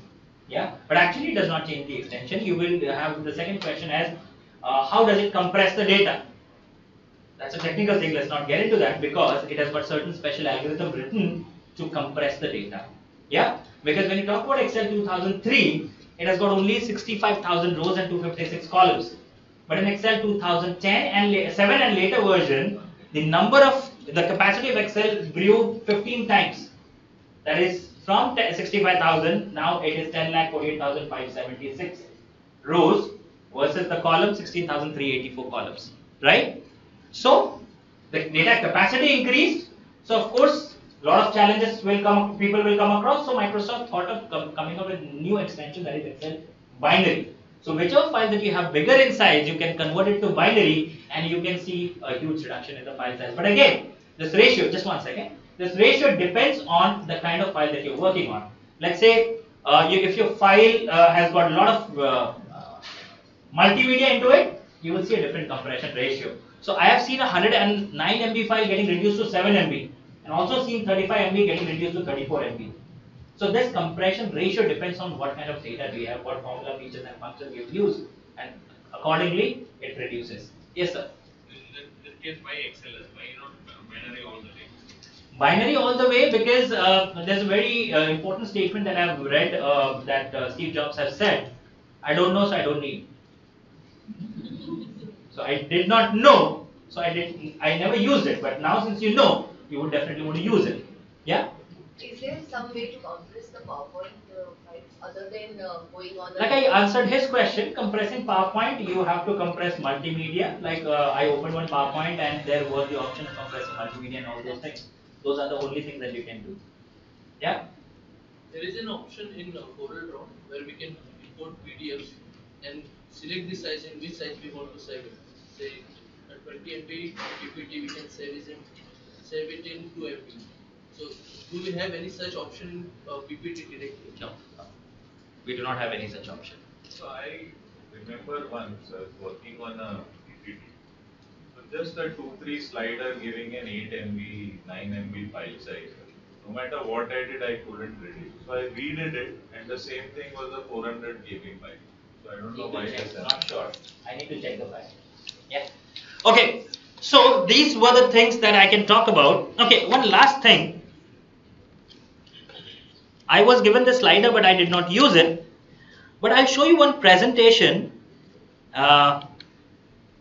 Yeah, but actually it does not change the extension. You will have the second question as how does it compress the data? That's a technical thing. Let's not get into that because it has got certain special algorithm written to compress the data. Yeah, because when you talk about Excel 2003, it has got only 65,000 rows and 256 columns. But in Excel 2010 and 7 and later version, the capacity of Excel grew 15 times. That is from 65,000, now it is 10,48,576 rows versus the column 16,384 columns, right? So the data capacity increased. So of course, a lot of challenges will come, people will come across. So Microsoft thought of coming up with new extension that is Excel binary. So whichever file that you have bigger in size, you can convert it to binary and you can see a huge reduction in the file size. But again, this ratio, just one second, This ratio depends on the kind of file that you're working on. Let's say if your file has got a lot of multimedia into it, you will see a different compression ratio. So I have seen a 109 MB file getting reduced to 7 MB, and also seen 35 MB getting reduced to 34 MB. So this compression ratio depends on what kind of data we have, what formula features and functions we've used, and accordingly it reduces. Yes, sir. In this case, why XLS? Why not binary all the way? Binary all the way because there's a very important statement that I've read that Steve Jobs has said. I don't know, so I don't need. So I did not know, so I never used it. But now since you know, you would definitely want to use it. Yeah. Is there some way to compress the PowerPoint files other than going on the... Like I answered his question, compressing PowerPoint, you have to compress multimedia. Like I opened one PowerPoint and there was the option of compressing multimedia and all those things. Those are the only things that you can do. Yeah? There is an option in CorelDRAW where we can import PDFs and select the size in which size we want to save it. Say a 20 MB PPT we can save it in 2 MB. So do we have any such option in PPT directly? No. We do not have any such option. So I remember once I was working on a PPT. So just a 2-3 slider giving an 8 MB, 9 MB file size. No matter what I did, I couldn't reduce. So I redid it, and the same thing was a 400 KB file. So I don't know why check, it's not sure. I need to check the file. Yeah. Okay. So these were the things that I can talk about. Okay. One last thing. I was given the slider, but I did not use it. But I'll show you one presentation, and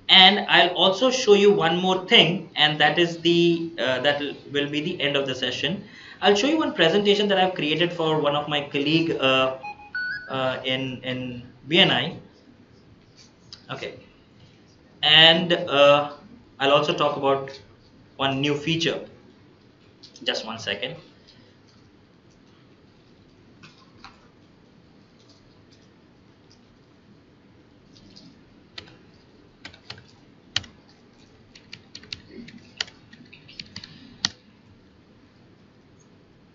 I'll also show you one more thing, and that is the that will be the end of the session. I'll show you one presentation that I've created for one of my colleague in BNI. Okay, and I'll also talk about one new feature. Just 1 second.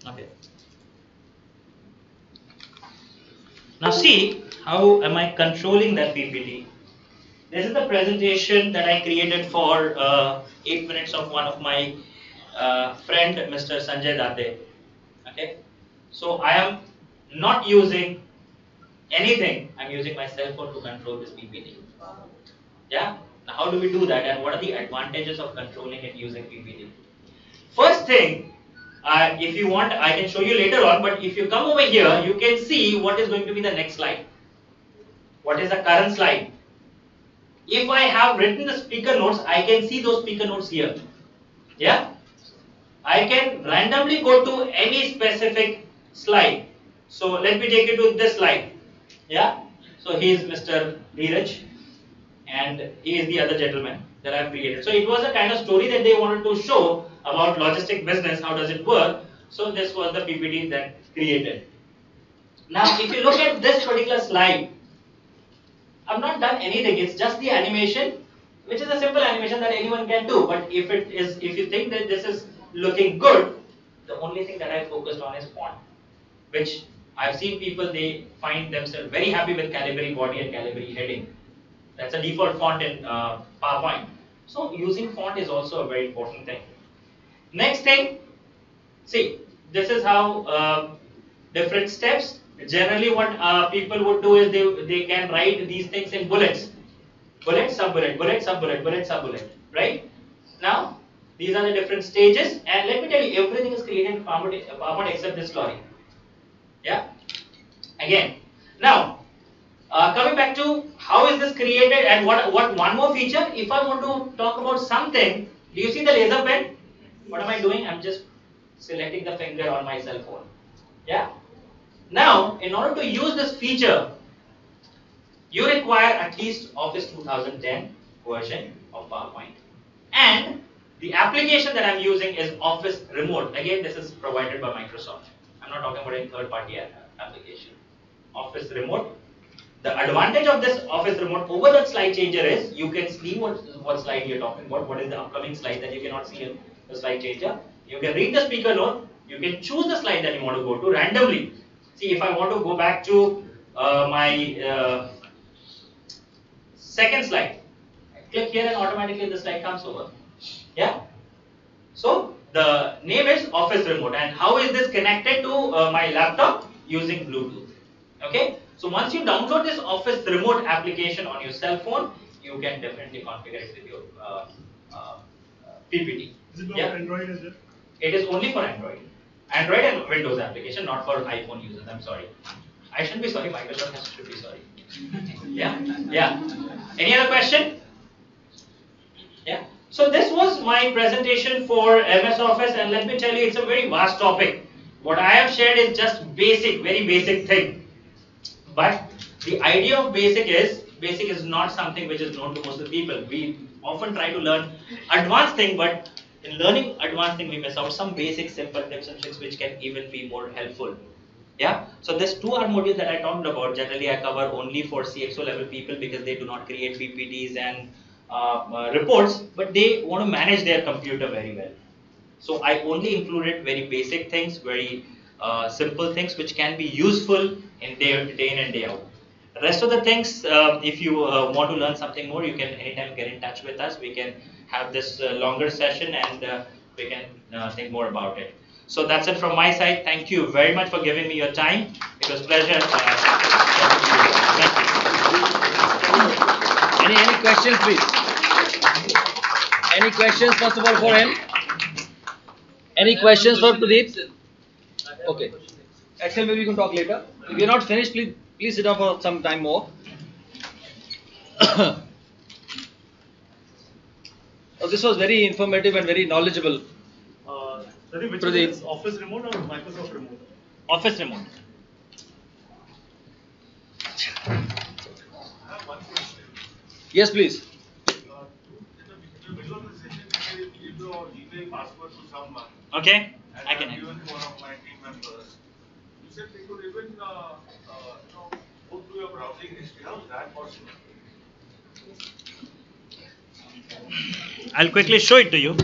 Okay. Now see, how am I controlling that PPT? This is the presentation that I created for 8 minutes of one of my friend, Mr. Sanjay Date. Okay. So I am not using anything. I'm using my cell phone to control this PPT. Yeah. Now how do we do that, and what are the advantages of controlling it using PPT? First thing, if you want, I can show you later on, but if you come over here, you can see what is going to be the next slide. What is the current slide? If I have written the speaker notes, I can see those speaker notes here. Yeah? I can randomly go to any specific slide. So let me take you to this slide. Yeah? So he is Mr. Dheeraj, and he is the other gentleman that I have created. So it was a kind of story that they wanted to show about logistic business, how does it work. So this was the PPT that created. Now if you look at this particular slide, I've not done anything, it's just the animation, which is a simple animation that anyone can do. But if you think that this is looking good, the only thing that I focused on is font, which I've seen people, they find themselves very happy with Calibri body and Calibri heading. That's a default font in PowerPoint. So using font is also a very important thing. Next thing, see, this is how different steps. Generally what people would do is they can write these things in bullets. Bullet, sub-bullet, bullet, sub-bullet, bullet, sub-bullet, right? Now, these are the different stages, and let me tell you, everything is created in PowerPoint except this story. Yeah? Again. Now, coming back to how is this created, and what one more feature, if I want to talk about something, do you see the laser pen? What am I doing? I'm just selecting the finger on my cell phone. Yeah? Now, in order to use this feature, you require at least Office 2010 version of PowerPoint. And the application that I'm using is Office Remote. Again, this is provided by Microsoft. I'm not talking about any third-party application. Office Remote. The advantage of this Office Remote over that slide changer is you can see what slide you're talking about, what is the upcoming slide that you cannot see in the slide changer. You can read the speaker note. You can choose the slide that you want to go to randomly. See, if I want to go back to my second slide, click here and automatically the slide comes over. Yeah. So the name is Office Remote, and how is this connected to my laptop? Using Bluetooth. Okay. So once you download this Office Remote application on your cell phone, you can definitely configure it with your PPT. Is it not Yeah. for Android as well? It is only for Android. Android and Windows application, not for iPhone users. I'm sorry. I shouldn't be sorry. Microsoft should be sorry. Yeah. Yeah. Any other question? Yeah. So this was my presentation for MS Office, and let me tell you, it's a very vast topic. What I have shared is just basic, very basic thing. But the idea of basic is not something which is known to most of the people. We often try to learn advanced thing, but in learning advanced thing we miss out some basic simple tips and tricks which can even be more helpful. Yeah. So this 2-hour module that I talked about, generally I cover only for CXO level people because they do not create PPTs and reports, but they want to manage their computer very well. So I only included very basic things, very simple things which can be useful in day in and day out. The rest of the things, if you want to learn something more, you can anytime get in touch with us. We can have this longer session and we can think more about it. So that's it from my side. Thank you very much for giving me your time. It was a pleasure. Thank you. Any questions, please? Any questions first of all for him? Any questions for Pradeep? Okay. Excel, maybe we can talk later. If you're not finished, please sit down for some time more. Oh, this was very informative and very knowledgeable. Which Pradeep. is Office Remote or Microsoft Remote? Office Remote. I have one question. Yes, please. In the middle of the session, you can give your email password to someone. Okay. And I can. I've given to one of my team members. You said they could even go through your browsing history. How is that possible? I'll quickly show it to you.